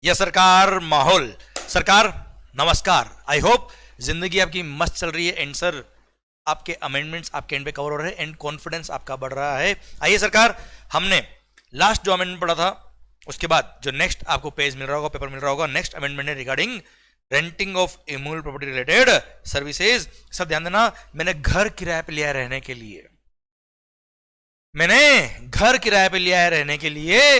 यह सरकार माहौल। सरकार नमस्कार, आई होप जिंदगी आपकी मस्त चल रही है एंड सर आपके अमेंडमेंट्स आपके एंड पे कवर हो रहे हैं एंड कॉन्फिडेंस आपका बढ़ रहा है। आइए सरकार, हमने लास्ट जो अमेंडमेंट पढ़ा था उसके बाद जो नेक्स्ट आपको पेज मिल रहा होगा, पेपर मिल रहा होगा, नेक्स्ट अमेंडमेंट है regarding renting of immovable property related services. सब ध्यान देना, मैंने घर किराए पे लिया है रहने के लिए, मैंने घर किराए पे लिया है रहने के लिए,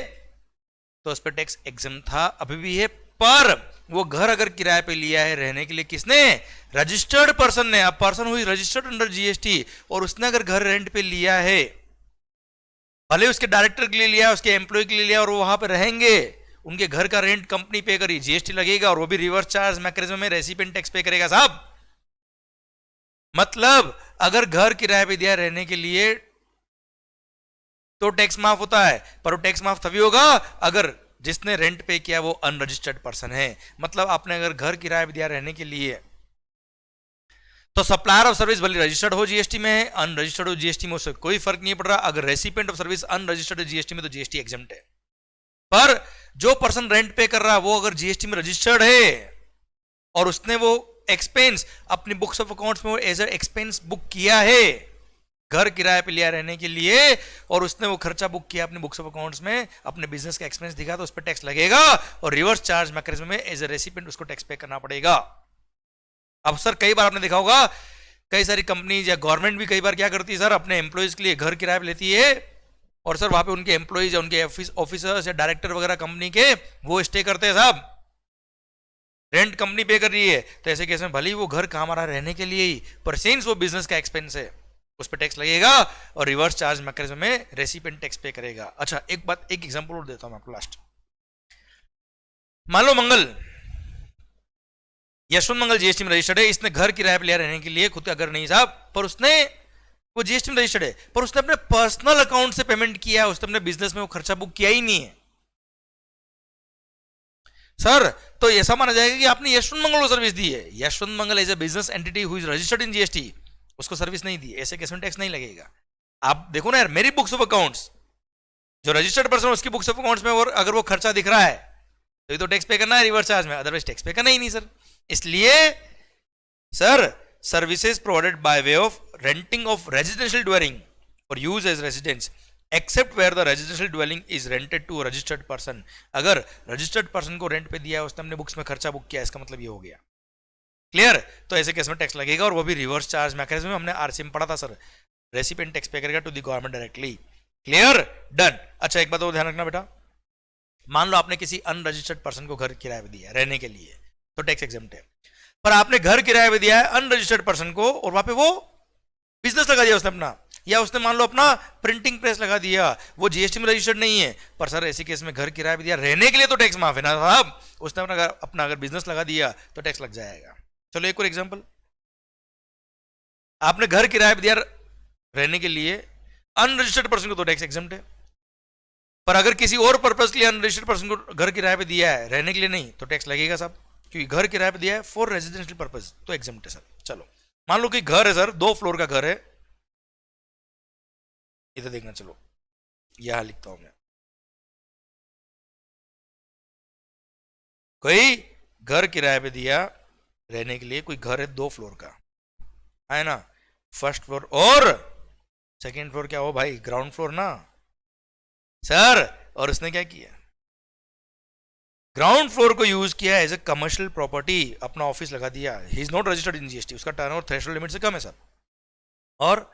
तो उस पर टैक्स एग्जम था, अभी भी है। पर वो घर अगर किराए पे लिया है रहने के लिए किसने? रजिस्टर्ड पर्सन ने। अब पर्सन हुई रजिस्टर्ड अंडर जीएसटी और उसने अगर घर रेंट पे लिया है, भले उसके डायरेक्टर के लिए लिया, उसके एम्प्लॉय के लिए लिया और वो वहां पे रहेंगे, उनके घर का रेंट कंपनी पे करी, जीएसटी लगेगा और वो भी रिवर्स चार्ज मैकेनिज्म में रेसिपिएंट टैक्स पे करेगा साहब। मतलब अगर घर किराए पे दिया रहने के लिए तो टैक्स माफ होता है, पर वो टैक्स माफ तभी होगा अगर जिसने रेंट पे किया वो अनरजिस्टर्ड पर्सन है। मतलब आपने अगर घर किराए पे दिया रहने के लिए तो सप्लायर ऑफ सर्विस भले रजिस्टर्ड हो जीएसटी में, अनरजिस्टर्ड हो जीएसटी में, उससे कोई फर्क नहीं पड़ रहा। अगर रेसिपिएंट ऑफ सर्विस अनरजिस्टर्ड है जीएसटी में तो जीएसटी एग्जम्प्ट है। पर जो पर्सन रेंट पे कर रहा है वो अगर जीएसटी में रजिस्टर्ड है और उसने वो एक्सपेंस अपनी बुक्स ऑफ अकाउंट्स में एज ए एक्सपेंस बुक किया है घर किराए पे लिया रहने के लिए, और उसने वो खर्चा बुक किया अपने बुक्स ऑफ अकाउंट्स में, अपने बिजनेस का एक्सपेंस दिखा, तो उस पर टैक्स लगेगा और रिवर्स चार्ज मैकेनिज्म में एज ए रेसिपिएंट उसको टैक्स पे करना पड़ेगा। अब सर कई बार आपने देखा होगा कई सारी कंपनीज या गवर्नमेंट भी कई बार क्या करती है सर, अपने एम्प्लॉयज के लिए घर किराए पे लेती है और सर वहां पे उनके एम्प्लॉयज या उनके ऑफिसर्स या डायरेक्टर वगैरह कंपनी के वो स्टे करते हैं साहब, रेंट कंपनी पे कर रही है। तो ऐसे केस में भले ही वो घर काम आ रहा है रहने के लिए ही, पर सिंस वो बिजनेस का एक्सपेंस है उस पर टैक्स लगेगा और रिवर्स चार्ज मैकेनिज्म में रेसिपिएंट टैक्स पे करेगा। अच्छा एक बात, एक एग्जांपल और देता हूं मैं आपको लास्ट। मान लो मंगल, यशवंत मंगल जीएसटी में रजिस्टर्ड है, इसने घर किराए पे लिया रहने के लिए, खुद का घर नहीं साहब, पर उसने वो जीएसटी में रजिस्टर्ड है, पर उसने अपने पर्सनल अकाउंट से पेमेंट किया, उसने अपने बिजनेस में वो खर्चा बुक किया ही नहीं है सर। तो ऐसा माना जाएगा कि आपने यशवंत मंगल को सर्विस दी है। Yashwant Mangal as a business entity who is registered in GST, उसको सर्विस नहीं दी, ऐसे केस में टैक्स नहीं लगेगा। आप देखो ना यार, मेरी बुक्स ऑफ अकाउंट्स, जो रजिस्टर्ड पर्सन उसकी बुक्स ऑफ अकाउंट्स में और अगर वो खर्चा दिख रहा है तो ये तो टैक्स पे करना है रिवर्स चार्ज में, अदरवाइज टैक्स पे करना ही नहीं सर। इसलिए sir services provided by way of renting of residential dwelling और use as residence except where the residential dwelling is rented to registered person. अगर registered person को rent पे दिया है, उसने अपने बुक्स में खर्चा बुक किया, इसका मतलब ये हो गया क्लियर। तो ऐसे केस में टैक्स लगेगा और वो भी रिवर्स चार्ज मैकेनिज्म में। हमने आरसीएम पढ़ा था सर, रेसिपिएंट टैक्स पे करेगा to the government directly. Clear, done. अच्छा एक बात और ध्यान रखना बेटा, मान लो आपने किसी अनरजिस्टर्ड पर्सन को घर किराए पे दिया है रहने के लिए तो टैक्स एग्जम्प्ट है, पर आपने घर किराए पे दिया है अनरजिस्टर्ड पर्सन को और वहां पे वो बिजनेस लगा दिया उसने अपना, या उसने मान लो अपना प्रिंटिंग प्रेस लगा दिया, वो जीएसटी में रजिस्टर्ड नहीं है, पर सर ऐसे केस में घर किराए पे दिया रहने के लिए तो टैक्स माफ है ना साहब। उसने अपना अगर बिजनेस लगा दिया तो टैक्स लग जाएगा। चलो एक और एग्जांपल, आपने घर किराए पे दिया रहने के लिए अनरजिस्टर्ड पर्सन को तो टैक्स एग्जम्प्ट है, पर अगर किसी और पर्पस के लिए अनरजिस्टर्ड पर्सन को घर किराए पे दिया है रहने के लिए नहीं तो टैक्स लगेगा साहब, क्योंकि घर किराए पे दिया है फॉर रेजिडेंशियल पर्पस तो एग्जम्प्ट है सर। चलो मान लो कि घर है सर, 2 फ्लोर का घर है, इधर देखना, चलो यहां लिखता हूं मैं, कोई घर किराए पे दिया रहने के लिए, कोई घर है 2 फ्लोर का है ना, फर्स्ट फ्लोर और सेकंड फ्लोर क्या हो भाई, ग्राउंड फ्लोर ना सर। और उसने क्या किया, ग्राउंड फ्लोर को यूज किया एज ए कमर्शियल प्रॉपर्टी, अपना ऑफिस लगा दिया, he is not registered in GST, उसका टर्नओवर थ्रेशोल्ड लिमिट से कम है सर, और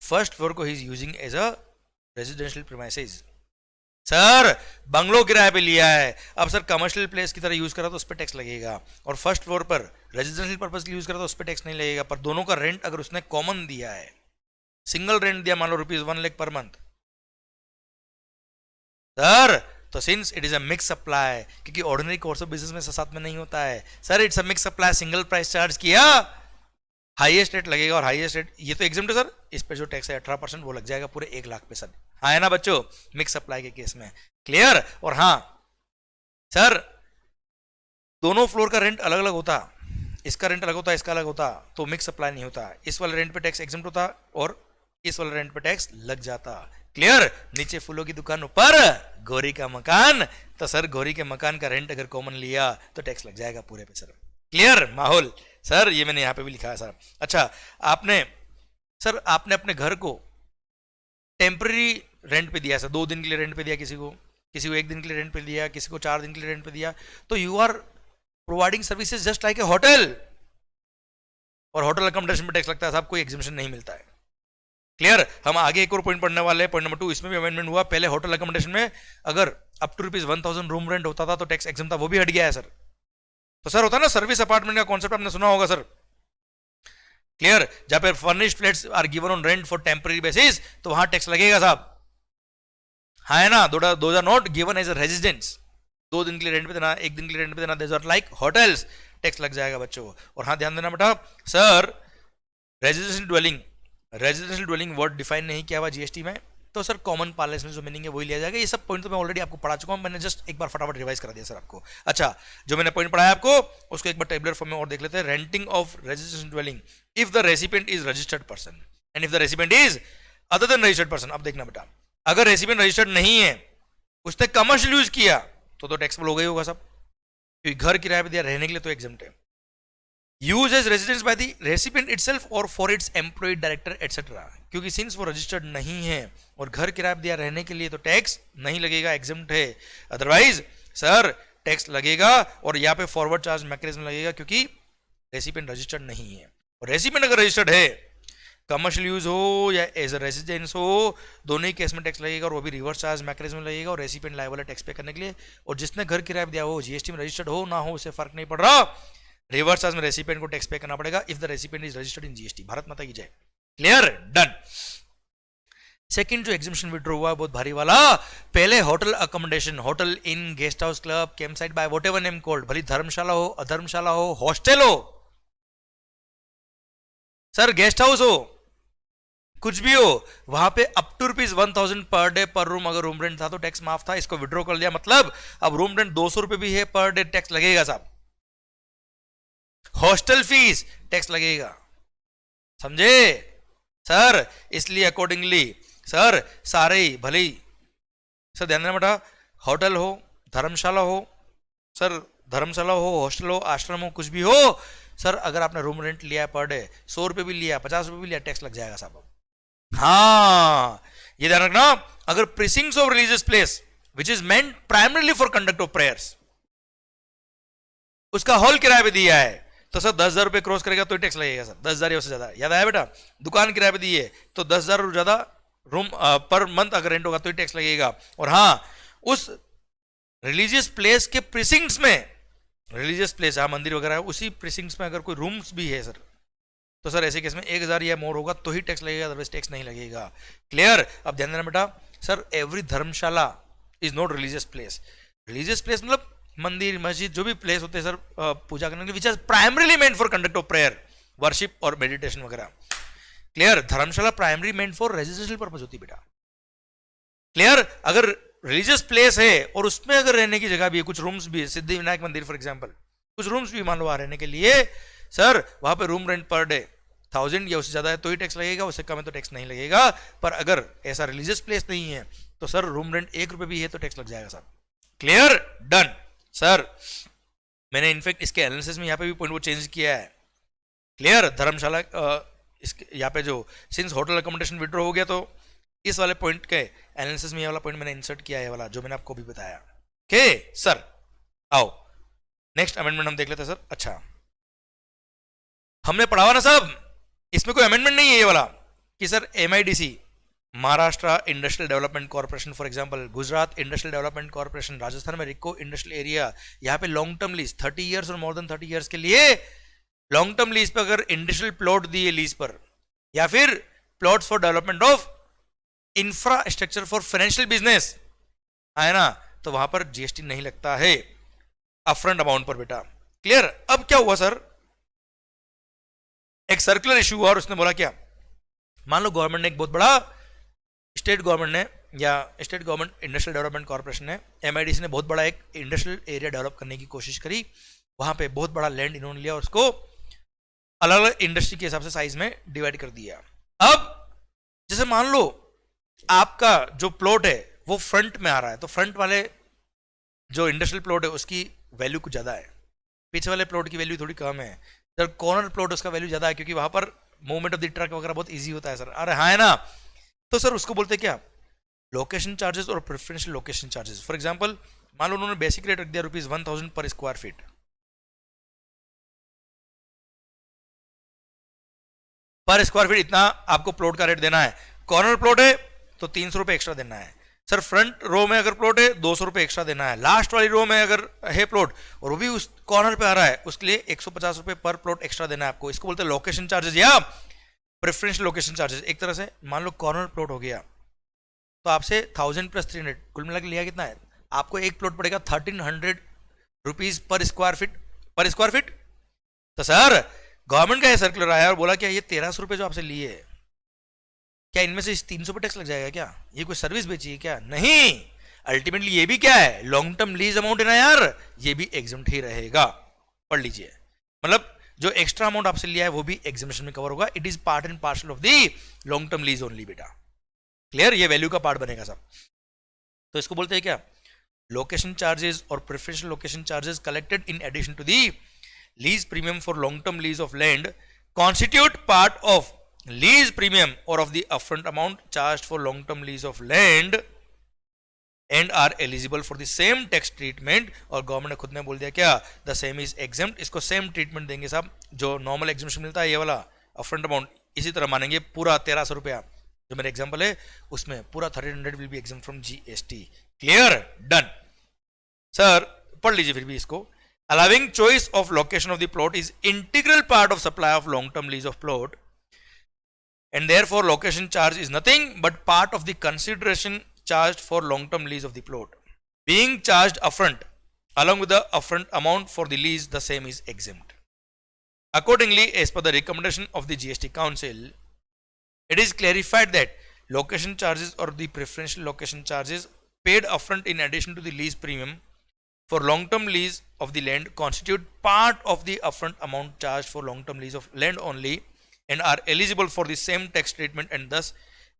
फर्स्ट फ्लोर को he is using as a residential premises. Sir bungalow किराए पे लिया है, अब सर कमर्शियल प्लेस की तरह यूज करा तो उस पर टैक्स लगेगा, और फर्स्ट फ्लोर पर रेजिडेंशियल पर्पस के लिए यूज करा तो उस पर टैक्स नहीं लगेगा। पर दोनों का रेंट अगर उसने कॉमन दिया है, सिंगल रेंट दिया मान लो ₹1 लाख पर मंथ सर, तो since it is a mix supply, क्योंकि ऑर्डिनरी कोर्स ऑफ बिजनेस में साथ में नहीं होता है sir, it's a mix supply, single price charge किया, हाईएस्ट रेट लगेगा, और हाईएस्ट रेट ये तो एग्जम्प्ट है सर, इस पे जो टैक्स है 18% वो लग जाएगा पूरे 1 लाख पे सर, हाँ है ना बच्चों, मिक्स सप्लाई के केस में। क्लियर। और हाँ सर दोनों फ्लोर का रेंट अलग अलग होता, इसका रेंट अलग होता, इसका अलग होता, तो मिक्स सप्लाई नहीं होता, इस वाले रेंट पे टैक्स एग्जम्प्ट होता और इस वाले रेंट पे टैक्स लग जाता। क्लियर। नीचे फूलों की दुकान, ऊपर गोरी का मकान, तो सर गौरी के मकान का रेंट अगर कॉमन लिया तो टैक्स लग जाएगा पूरे पे सर। क्लियर माहौल सर, ये मैंने यहाँ पे भी लिखा है सर। अच्छा, आपने अपने घर को टेम्पररी रेंट पे दिया सर, 2 दिन के लिए रेंट पे दिया, किसी को 1 दिन के लिए रेंट पे दिया, किसी को 4 दिन के लिए रेंट पे दिया, तो you are providing services just like a hotel, और होटल अकोमोडेशन में टैक्स लगता है साहब, कोई एग्जिबिशन नहीं मिलता है। क्लियर। हम आगे एक और पॉइंट पढ़ने वाले हैं, पॉइंट नंबर 2, इसमें भी अमेंडमेंट हुआ। पहले होटल अकोमोडेशन में अगर अप टू ₹1,000 रूम रेंट होता था तो टैक्स एग्जम्प्ट था, वो भी हट गया है सर। तो सर होता है ना सर्विस अपार्टमेंट का कॉन्सेप्ट, आपने सुना होगा सर। क्लियर। जहां पर furnished flats are given on rent for temporary basis, तो वहां टैक्स लगेगा साहब, हाँ है ना। Those are not given as a residence, 2 दिन के लिए रेंट पे देना, 1 दिन के लिए रेंट पे देना, these are like hotels, tax लग जाएगा बच्चों को। और हाँ ध्यान देना बेटा, sir residential dwelling word define नहीं किया हुआ जीएसटी में, तो सर कॉमन पार्लेंस में जो मीनिंग है वही लिया जाएगा। ये सब पॉइंट तो मैं ऑलरेडी आपको पढ़ा चुका हूं, मैंने जस्ट एक बार फटाफट रिवाइज करा दिया सर आपको। अच्छा, जो मैंने पॉइंट पढ़ाया आपको उसको एक बार टेबुलर फॉर्म में और देख लेते हैं। Renting of residential dwelling if the recipient is registered person and if the recipient is other than registered person. अब देखना बेटा, अगर रेसिपिएंट रजिस्टर्ड नहीं है, उसने कमर्शियल यूज किया तो टैक्सेबल हो गई होगा सब, क्योंकि घर किराए पे दिया, रहने के लिए तो एग्जम्प्ट है। Use as residence by the recipient itself और for its employ director etcetera, क्योंकि सिंस वो रजिस्टर्ड नहीं है और घर किराए पे दिया रहने के लिए, तो टैक्स नहीं लगेगा, एग्जम्प्ट है। अदरवाइज सर टैक्स लगेगा, और यहाँ पे फॉरवर्ड चार्ज मैकेनिज्म लगेगा क्योंकि रेसिपिएंट रजिस्टर्ड नहीं है। और रेसिपिएंट अगर रजिस्टर्ड है, कमर्शियल यूज हो या एज अ रेसिडेंस हो, दोनों ही केस में टैक्स लगेगा, और वो भी रिवर्स चार्ज मैकेनिज्म लगेगा, और रेसिपिएंट लायबल है टैक्स पे करने के लिए। और जिसने घर किराए पे दिया हो, जीएसटी में रजिस्टर्ड हो ना हो, उससे फर्क नहीं पड़ रहा, रिवर्स चार्ज में रेसिपिएंट को टैक्स पे करना पड़ेगा if the recipient is registered in GST. Bharat माता की जय। Clear, done. सेकंड जो एग्जिबिशन विड्रॉ हुआ बहुत भारी वाला, पहले hotel accommodation, hotel in, guest house, club, camp site bye whatever name called, भली धर्मशाला हो, अधर्मशाला हो, हॉस्टल हो, सर गेस्ट हाउस हो, कुछ भी हो, वहां पे अप टू ₹1,000 पर डे पर रूम अगर रूम रेंट था तो टैक्स माफ था। इसको विड्रॉ कर लिया, मतलब अब रूम रेंट ₹200 भी है पर डे, टैक्स लगेगा साहब। हॉस्टल फीस टैक्स लगेगा, समझे सर। इसलिए अकॉर्डिंगली सर सारे ही भले ही सर ध्यान देना बेटा, होटल हो, धर्मशाला हो, सर धर्मशाला हो, हॉस्टल हो, आश्रम हो, कुछ भी हो, सर अगर आपने रूम रेंट लिया है पर डे, ₹100 भी लिया, ₹50 भी लिया, टैक्स लग जाएगा साहब। हाँ ये ध्यान रखना, अगर precincts of religious place which is meant primarily for conduct of prayers, उसका हॉल किराए पे दिया है, तो सर 10,000 रुपए क्रॉस करेगा तो टैक्स लगेगा सर, 10,000 या उससे ज्यादा। याद आया बेटा, दुकान किराए पे दी है तो 10,000 और ज्यादा रूम पर मंथ अगर रेंट होगा तो ही टैक्स लगेगा। और हाँ, उस रिलीजियस प्लेस के प्रीसिंक्ट्स में, रिलीजियस प्लेस जहां मंदिर वगैरह है, उसी प्रीसिंक्ट्स में अगर कोई रूम्स भी है सर, तो सर ऐसे केस में 1,000 या मोर होगा तो ही टैक्स लगेगा, अदरवाइज टैक्स नहीं लगेगा। क्लियर। अब ध्यान देना बेटा, sir every Dharamshala is not religious place. Religious place मतलब मंदिर, मस्जिद, जो भी प्लेस होते हैं सर पूजा करने के लिए, which is primarily meant for conduct of prayer, worship और मेडिटेशन वगैरह। Clear. Dharamshala primary meant for residential purpose होती है बेटा। क्लियर। अगर रिलीजियस प्लेस है और उसमें अगर रहने की जगह भी है, कुछ रूम्स भी है, सिद्धि विनायक मंदिर फॉर एग्जांपल, कुछ रूम्स भी मान लो रहने के लिए, सर वहां पे रूम रेंट पर डे 1,000 या उससे ज्यादा है तो ही टैक्स लगेगा, उससे कम है तो टैक्स नहीं लगेगा। पर अगर ऐसा रिलीजियस प्लेस नहीं है तो सर रूम रेंट ₹1 भी है तो टैक्स लग जाएगा सर। Clear, done. सर मैंने इनफैक्ट इसके एनालिसिस में यहाँ पे भी पॉइंट वो चेंज किया है। क्लियर। धर्मशाला इसके यहाँ पे जो सिंस होटल अकोमोडेशन विड्रॉ हो गया, तो इस वाले पॉइंट के एनालिसिस में ये वाला पॉइंट मैंने इंसर्ट किया है, वाला जो मैंने आपको भी बताया। ओके सर, आओ नेक्स्ट अमेंडमेंट हम देख लेते हैं सर। अच्छा, हमने पढ़ा हुआ ना सब, इसमें कोई अमेंडमेंट नहीं है ये वाला कि sir MIDC, Maharashtra industrial development corporation for example, Gujarat industrial development corporation, Rajasthan में रिको इंडस्ट्रियल एरिया, यहाँ पे लॉन्ग टर्म लीज 30 ईयर्स और मोर देन 30 ईयर्स के लिए लॉन्ग टर्म लीज पे अगर इंडस्ट्रियल प्लॉट दिए लीज पर, या फिर plots for development of infrastructure for financial business है ना, तो वहां पर GST नहीं लगता है अपफ्रंट अमाउंट पर बेटा। क्लियर। अब क्या हुआ सर, एक सर्कुलर इशू हुआ और उसने बोला क्या, मान लो गवर्नमेंट ने एक बहुत बड़ा, स्टेट गवर्नमेंट ने या state government industrial development corporation ने, MIDC ने बहुत बड़ा एक इंडस्ट्रियल एरिया डेवलप करने की कोशिश करी, वहां पे बहुत बड़ा लैंड इन्होंने लिया और उसको अलग अलग इंडस्ट्री के हिसाब से साइज में डिवाइड कर दिया। अब जैसे मान लो आपका जो प्लॉट है वो फ्रंट में आ रहा है, तो फ्रंट वाले जो इंडस्ट्रियल प्लॉट है उसकी वैल्यू कुछ ज़्यादा है, पीछे वाले प्लॉट की वैल्यू थोड़ी कम है। जब कॉर्नर प्लॉट उसका वैल्यू ज़्यादा है क्योंकि वहाँ पर मूवमेंट ऑफ द ट्रक वगैरह बहुत ईजी होता है सर। अरे हाँ है ना, तो सर उसको बोलते हैं क्या, लोकेशन चार्जेस और preferential location charges. For example मान लो उन्होंने बेसिक रेट रख दिया ₹1000 पर स्क्वायर फीट, पर स्क्वायर फीट इतना आपको प्लॉट का रेट देना है। कॉर्नर प्लॉट है तो ₹300 एक्स्ट्रा देना है सर। फ्रंट रो में अगर प्लॉट है ₹200 एक्स्ट्रा देना है। लास्ट वाली रो में अगर है प्लॉट और वो भी उस कॉर्नर पे आ रहा है उसके लिए ₹150 पर प्लॉट एक्स्ट्रा देना है आपको। इसको बोलते हैं लोकेशन चार्जेस या प्रेफरेंशियल लोकेशन चार्जेस। एक तरह से मान लो कॉर्नर प्लॉट हो गया तो आपसे 1000 + 300 कुल मिला के लिया कितना है, आपको एक प्लॉट पड़ेगा ₹1300 पर स्क्वायर फीट। तो सर गवर्नमेंट का ये सर्कुलर आया और बोला क्या ये ₹1300 जो आपसे लिए है, क्या इनमें से इस 300 पे टैक्स लग जाएगा क्या, ये कोई सर्विस बेची है क्या? नहीं, अल्टीमेटली ये भी क्या है, लॉन्ग टर्म लीज अमाउंट है ना यार, ये भी एग्जम्प्ट ही रहेगा। पढ़ लीजिए, मतलब जो एक्स्ट्रा अमाउंट आपसे लिया है वो भी एग्जामिनेशन में कवर होगा। It is part and parcel of the long term lease only बेटा। क्लियर, ये वैल्यू का पार्ट बनेगा सब। तो इसको बोलते हैं क्या, लोकेशन चार्जेस और preferential location charges collected in addition to the lease premium for long term lease of land constitute part of lease premium or of the upfront amount charged for long term lease of land and are eligible for the same tax treatment। और government ने खुद ने बोल दिया क्या, the same is exempt, इसको same treatment देंगे साहब। जो नॉर्मल एग्जामिनेशन मिलता है ये वाला अपफ्रंट अमाउंट इसी तरह मानेंगे, पूरा ₹1300 जो मेरा एग्जाम्पल है उसमें पूरा 1300 will be exempt from GST। Clear, done sir. पढ़ लीजिए फिर भी इसको। allowing choice of location of the plot is integral part of supply of long term lease of plot and therefore location charge is nothing but part of the consideration charged for long term lease of the plot, being charged upfront along with the upfront amount for the lease, the same is exempt. Accordingly, as per the recommendation of the GST Council, it is clarified that location charges or the preferential location charges paid upfront in addition to the lease premium for long term lease of the land constitute part of the upfront amount charged for long term lease of land only and are eligible for the same tax treatment and thus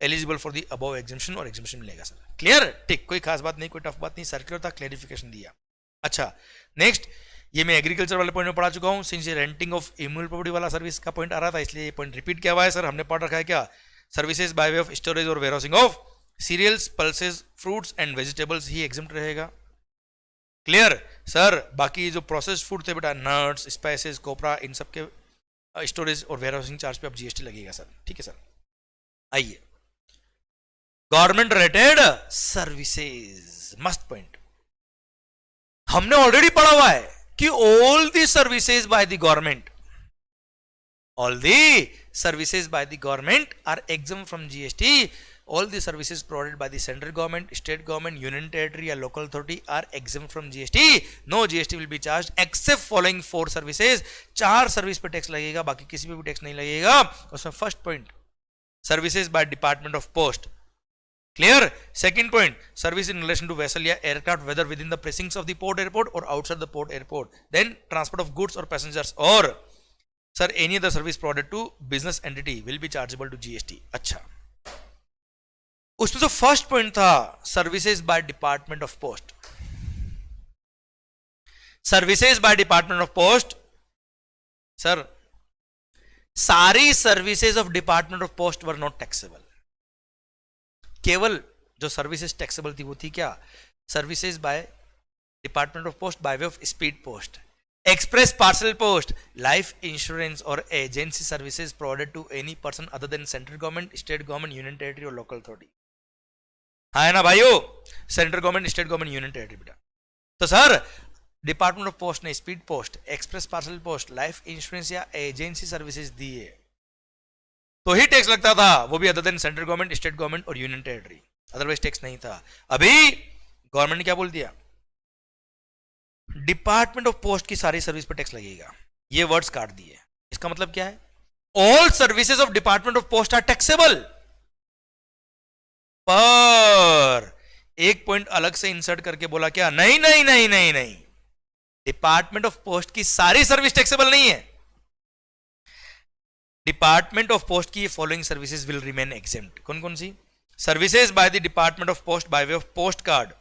eligible for the above exemption और exemption मिलेगा sir. Clear, ठीक, कोई खास बात नहीं, कोई tough बात नहीं, सर्कुलर था, क्लेरिफिकेशन दिया। अच्छा नेक्स्ट, ये मैं एग्रीकल्चर वाले पॉइंट में पढ़ा चुका हूँ। सिंस ये रेंटिंग ऑफ इम्यूएबल प्रॉपर्टी वाला सर्विस का पॉइंट आ रहा था इसलिए ये पॉइंट रिपीट किया हुआ है सर। हमने पढ़ रखा है क्या, services by way of storage और warehousing of cereals, pulses, fruits and vegetables ही एग्जम्प्ट रहेगा। क्लियर सर, बाकी जो प्रोसेस्ड फूड थे बेटा, नट्स, स्पाइसेस, कोपरा, इन सब के स्टोरेज और वेयरहाउसिंग चार्ज पे अब GST लगेगा सर। ठीक है सर। आइए, गवर्नमेंट रेटेड सर्विसेज, मस्त पॉइंट। हमने ऑलरेडी पढ़ा हुआ है कि all the services by the government, all the services by the government are exempt from GST। all the services provided by the central government, state government, union territory or local authority are exempt from GST. No GST will be charged except following 4 services। 4 service पे tax लगेगा, बाकी किसी पे भी tax नहीं लगेगा। उसमें first point services by department of post. Clear, second point service in relation to vessel या aircraft whether within the precincts of the port airport और outside the port airport. Then transport of goods और passengers और sir any other service provided to business entity will be chargeable to GST। अच्छा, उसमें जो first point था services by department of post, services by department of post sir, सारी services of department of post were not taxable. केवल जो services taxable थी वो थी क्या, services by department of post by way of speed post, express parcel post, life insurance और agency services provided to any person other than central government, state government, union territory और local authority. हाँ है ना भाइयों, central government, state government, union territory बेटा। तो sir department of post ने speed post, express parcel post, life insurance या agency services दिए तो ही टैक्स लगता था, वो भी other than central government, state government और यूनियन टेरिटरी, अदरवाइज टैक्स नहीं था। अभी गवर्नमेंट ने क्या बोल दिया, डिपार्टमेंट ऑफ पोस्ट की सारी सर्विस पर टैक्स लगेगा। ये वर्ड्स काट दिए, इसका मतलब क्या है, all services of department of post are taxable. पर एक पॉइंट अलग से इंसर्ट करके बोला क्या, नहीं नहीं नहीं नहीं नहीं, डिपार्टमेंट ऑफ पोस्ट की सारी सर्विस टैक्सेबल नहीं है। डिपार्टमेंट ऑफ पोस्ट की following services will remain exempt. कौन कौन सी services by the department of post by way of post card,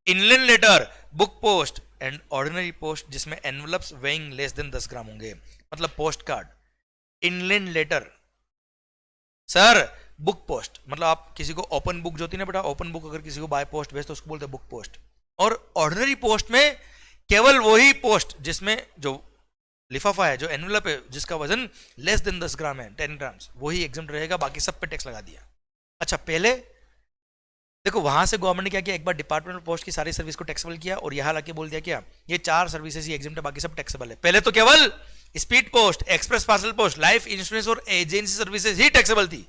inland letter, book post and ordinary post जिसमें envelopes weighing less than 10 gram होंगे, मतलब post card, inland letter sir, book post मतलब आप किसी को ओपन बुक जो होती है ना बेटा, ओपन बुक अगर किसी को बाय पोस्ट भेजते तो उसको बोलते हैं बुक पोस्ट। और ऑर्डिनरी पोस्ट में केवल वही पोस्ट जिसमें जो लिफाफा है, जो एनवलप है, जिसका वजन लेस देन 10 ग्राम है, 10 ग्राम्स, वही एग्जम्प्ट रहेगा, बाकी सब पे टैक्स लगा दिया। अच्छा, पहले देखो वहां से गवर्नमेंट ने क्या किया, एक बार डिपार्टमेंट ऑफ पोस्ट की सारी सर्विस को टैक्सेबल किया और यहां लाके बोल दिया क्या, ये 4 सर्विसेज ही एग्जम्प्ट है, बाकी सब टैक्सेबल है। पहले तो केवल speed post, express parcel post, life insurance और एजेंसी सर्विसेज ही टैक्सेबल थी।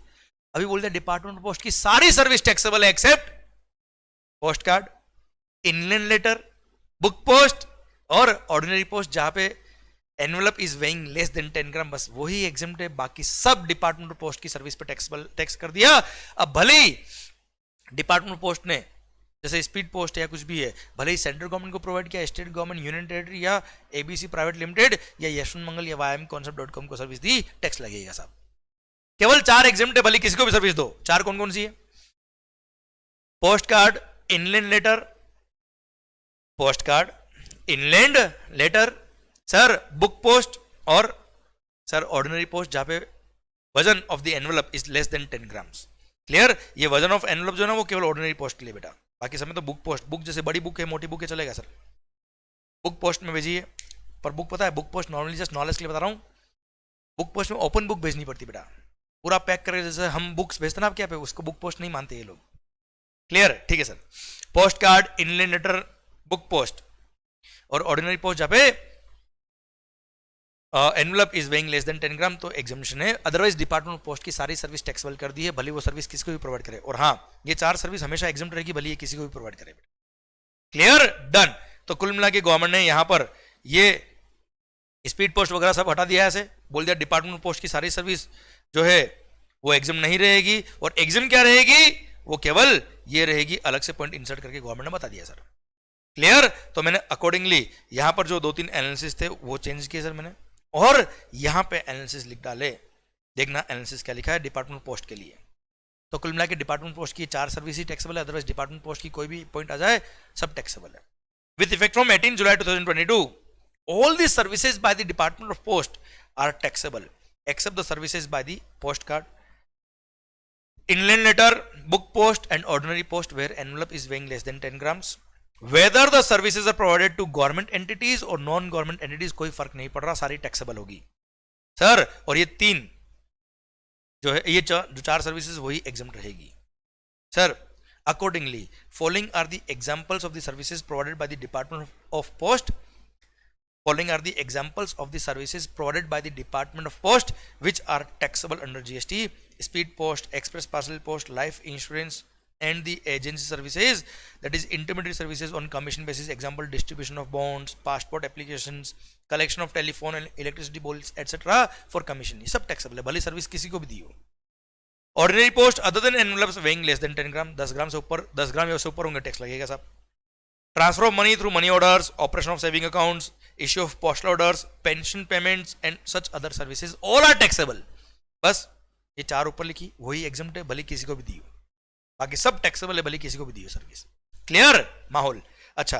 अभी बोल दिया डिपार्टमेंट ऑफ पोस्ट की सारी सर्विस टैक्सेबल है except post card, inland letter, book post और ऑर्डिनरी पोस्ट, जहां पे envelope is weighing less than 10 gram, बस वही एग्जम्प्ट है, बाकी सब डिपार्टमेंट ऑफ पोस्ट की सर्विस पे टैक्सेबल टैक्स कर दिया। अब भले ही डिपार्टमेंट ऑफ पोस्ट ने जैसे स्पीड पोस्ट या कुछ भी है, भले ही सेंट्रल गवर्नमेंट को प्रोवाइड किया, स्टेट गवर्नमेंट, यूनियन टेरिटरी या एबीसी प्राइवेट लिमिटेड या यशवंत मंगल या YMConcept.com को सर्विस दी, टैक्स लगेगा साहब। केवल 4 एग्जम्प्ट है, भले किसी को भी सर्विस दो। 4 कौन कौन सी है? Post card, inland letter, post card, inland letter sir, book post और सर ऑर्डिनरी पोस्ट, जहां पे वजन of the envelope is less than 10 grams. Clear? ये वजन ऑफ एनवलप जो है ना वो केवल ऑर्डिनरी पोस्ट के लिए बेटा, बाकी समय तो बुक पोस्ट, बुक जैसे बड़ी बुक है, मोटी बुक है, चलेगा सर, बुक पोस्ट में भेजिए। पर बुक पता है, book post normally just knowledge के लिए बता रहा हूं, बुक पोस्ट में ओपन बुक भेजनी पड़ती बेटा, पूरा पैक करके, जैसे हम बुक्स भेजते ना आप क्या पे, उसको बुक पोस्ट नहीं मानते ये लोग। क्लियर? ठीक है sir. Post card, inland letter, book post और ऑर्डिनरी पोस्ट जहां पे envelope is weighing less than 10 gram तो एग्जामिनेशन है। अदरवाइज डिपार्टमेंट ऑफ पोस्ट की सारी सर्विस टैक्सेबल कर दी है, भले वो सर्विस किसी को भी प्रोवाइड करे। और हाँ, ये 4 सर्विस हमेशा एग्जाम्प्ट रहेगी, भले ये किसी को भी प्रोवाइड करे। क्लियर? डन। तो कुल मिला के गवर्नमेंट ने यहां पर ये स्पीड पोस्ट वगैरह सब हटा दिया है, ऐसे बोल दिया डिपार्टमेंट ऑफ पोस्ट की सारी सर्विस जो है वो एग्जाम नहीं रहेगी। और एग्जाम क्या रहेगी? वो केवल ये रहेगी, अलग से पॉइंट इंसर्ट करके गवर्नमेंट ने बता दिया सर। क्लियर? तो मैंने अकॉर्डिंगली यहां पर जो 2-3 एनालिसिस थे वो चेंज किए सर मैंने, और यहां पे एनालिसिस लिख डाले। देखना एनालिसिस क्या लिखा है डिपार्टमेंट ऑफ पोस्ट के लिए। तो कुल मिला के डिपार्टमेंट पोस्ट की 4 सर्विस ही टैक्सेबल है, अदरवाइज डिपार्टमेंट पोस्ट की कोई भी पॉइंट आ जाए सब टैक्सेबल है। With effect from 18 July 2022 all the services by the department of post are taxable except the services by the post card, inland letter, book post and ordinary post where envelope is weighing less than 10 grams. Whether the services are provided to government entities or non government entities कोई फर्क नहीं पड़ रहा, सारी taxable होगी sir. और ये 3 जो है, ये जो 4 सर्विसेज वही एग्जाम्प्ट रहेगी sir. Accordingly, following are the examples of the services provided by the Department of Post. Following are the examples of the services provided by the Department of Post which are taxable under GST: speed post, express parcel post, life insurance and the agency services, that is intermediary services on commission basis, example distribution of bonds, passport applications, collection of telephone and electricity bills etc. for commission, ये सब taxable है, भले service किसी को भी दी हो। Ordinary post other than envelopes weighing less than 10 ग्राम, 10 ग्राम से ऊपर, 10 ग्राम या उससे ऊपर होंगे, टैक्स लगेगा साहब। Transfer of money through money orders, operation of saving accounts, issue of postal orders, pension payments and such other services all are taxable. बस ये 4 ऊपर लिखी वही एग्जाम्प्ट है, भले किसी को भी दी हो, बाकी सब टैक्सेबल है, भले किसी को भी दी हो सर्विस। क्लियर माहौल? अच्छा,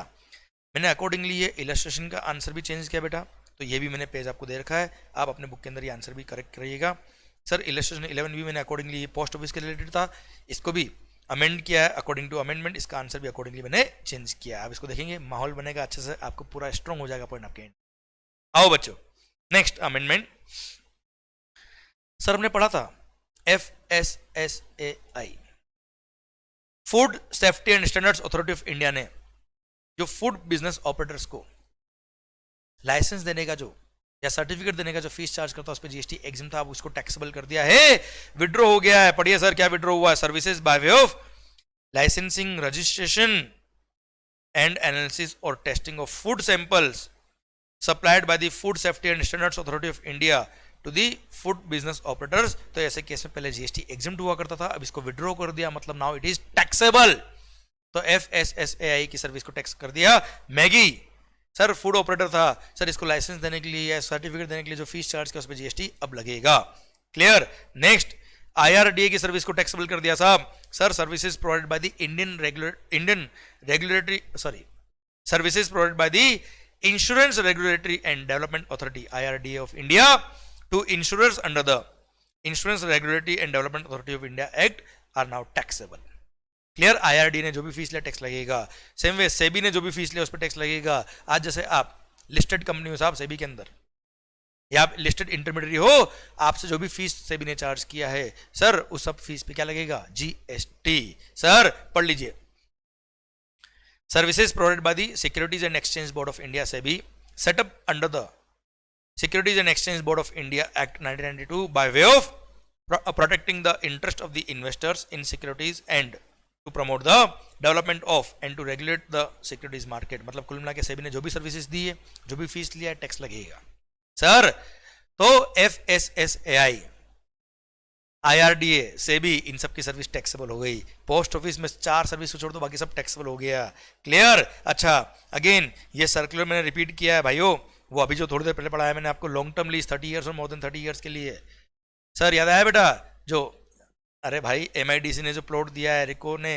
मैंने अकॉर्डिंगली ये इलस्ट्रेशन का आंसर भी चेंज किया बेटा, तो ये भी मैंने पेज आपको दे रखा है, आप अपने बुक के अंदर ये आंसर भी करेक्ट करिएगा सर। इलस्ट्रेशन 11 भी मैंने अकॉर्डिंगली ये पोस्ट ऑफिस के रिलेटेड था, इसको भी अमेंड किया है अकॉर्डिंग टू अमेंडमेंट, इसका आंसर भी अकॉर्डिंगली मैंने चेंज किया है। आप इसको देखेंगे, माहौल बनेगा अच्छे से, आपको पूरा स्ट्रॉन्ग हो जाएगा पॉइंट आपके एंड। आओ बच्चों, नेक्स्ट अमेंडमेंट सर हमने पढ़ा था FSSAI, food safety and standards authority of India ने जो फूड बिजनेस ऑपरेटर्स को लाइसेंस देने का जो या सर्टिफिकेट देने का जो फीस चार्ज करता है उस पर जीएसटी एग्जाम था, अब उसको टैक्सेबल कर दिया है, विड्रॉ हो गया है। पढ़िए सर क्या विड्रॉ हुआ है? Services by way of licensing, registration and analysis और testing of food samples supplied by the food safety and standards authority of India to the food business operators. तो ऐसे केस में पहले जीएसटी एग्जाम हुआ करता था, अब इसको विड्रॉ कर दिया, मतलब नाउ इट इज टैक्सेबल। तो FSSAI की सर्विस को टैक्स कर दिया। मैगी सर फूड ऑपरेटर था सर, इसको लाइसेंस देने के लिए या सर्टिफिकेट देने के लिए जो फीस चार्ज किया उस पर जीएसटी अब लगेगा। क्लियर? नेक्स्ट IRDA की सर्विस को टैक्सेबल कर दिया साहब। Sir services provided by the Indian regulatory services provided by the insurance regulatory and development authority IRDA of India to insurers under the insurance regulatory and development authority of India act are now taxable. Clear? IRDA ने जो भी fees लिया tax लगेगा, same way SEBI ने जो भी fees लिया उस पर टैक्स लगेगा। आज जैसे आप लिस्टेड कंपनी हो साहब सेबी के अंदर, या आप लिस्टेड इंटरमीडिएट हो, आपसे जो भी फीस सेबी ने चार्ज किया है सर, उस सब फीस पे क्या लगेगा? GST। सर पढ़ लीजिए, services provided by the securities and exchange board of India SEBI set up under the securities and exchange board of India act 1992 by way of protecting the interest of the investors in securities and to promote the development of and to regulate the securities market. मतलब कुल मिला के सेबी ने जो भी services दी है, जो भी फीस लिया है, टैक्स लगेगा सर। तो FSSAI, IRDA, सेबी, इन सब की सर्विस टैक्सेबल हो गई। पोस्ट ऑफिस में 4 सर्विस छोड़ दो, बाकी सब टैक्सेबल हो गया। क्लियर? अच्छा, अगेन ये सर्कुलर मैंने रिपीट किया है भाइयों, वो अभी जो थोड़ी देर पहले पढ़ाया मैंने आपको, लॉन्ग टर्म लीज 30 ईयर्स और मोर देन 30 ईयर्स के लिए। सर याद आया बेटा? जो अरे भाई MIDC ने जो प्लॉट दिया है, रिको ने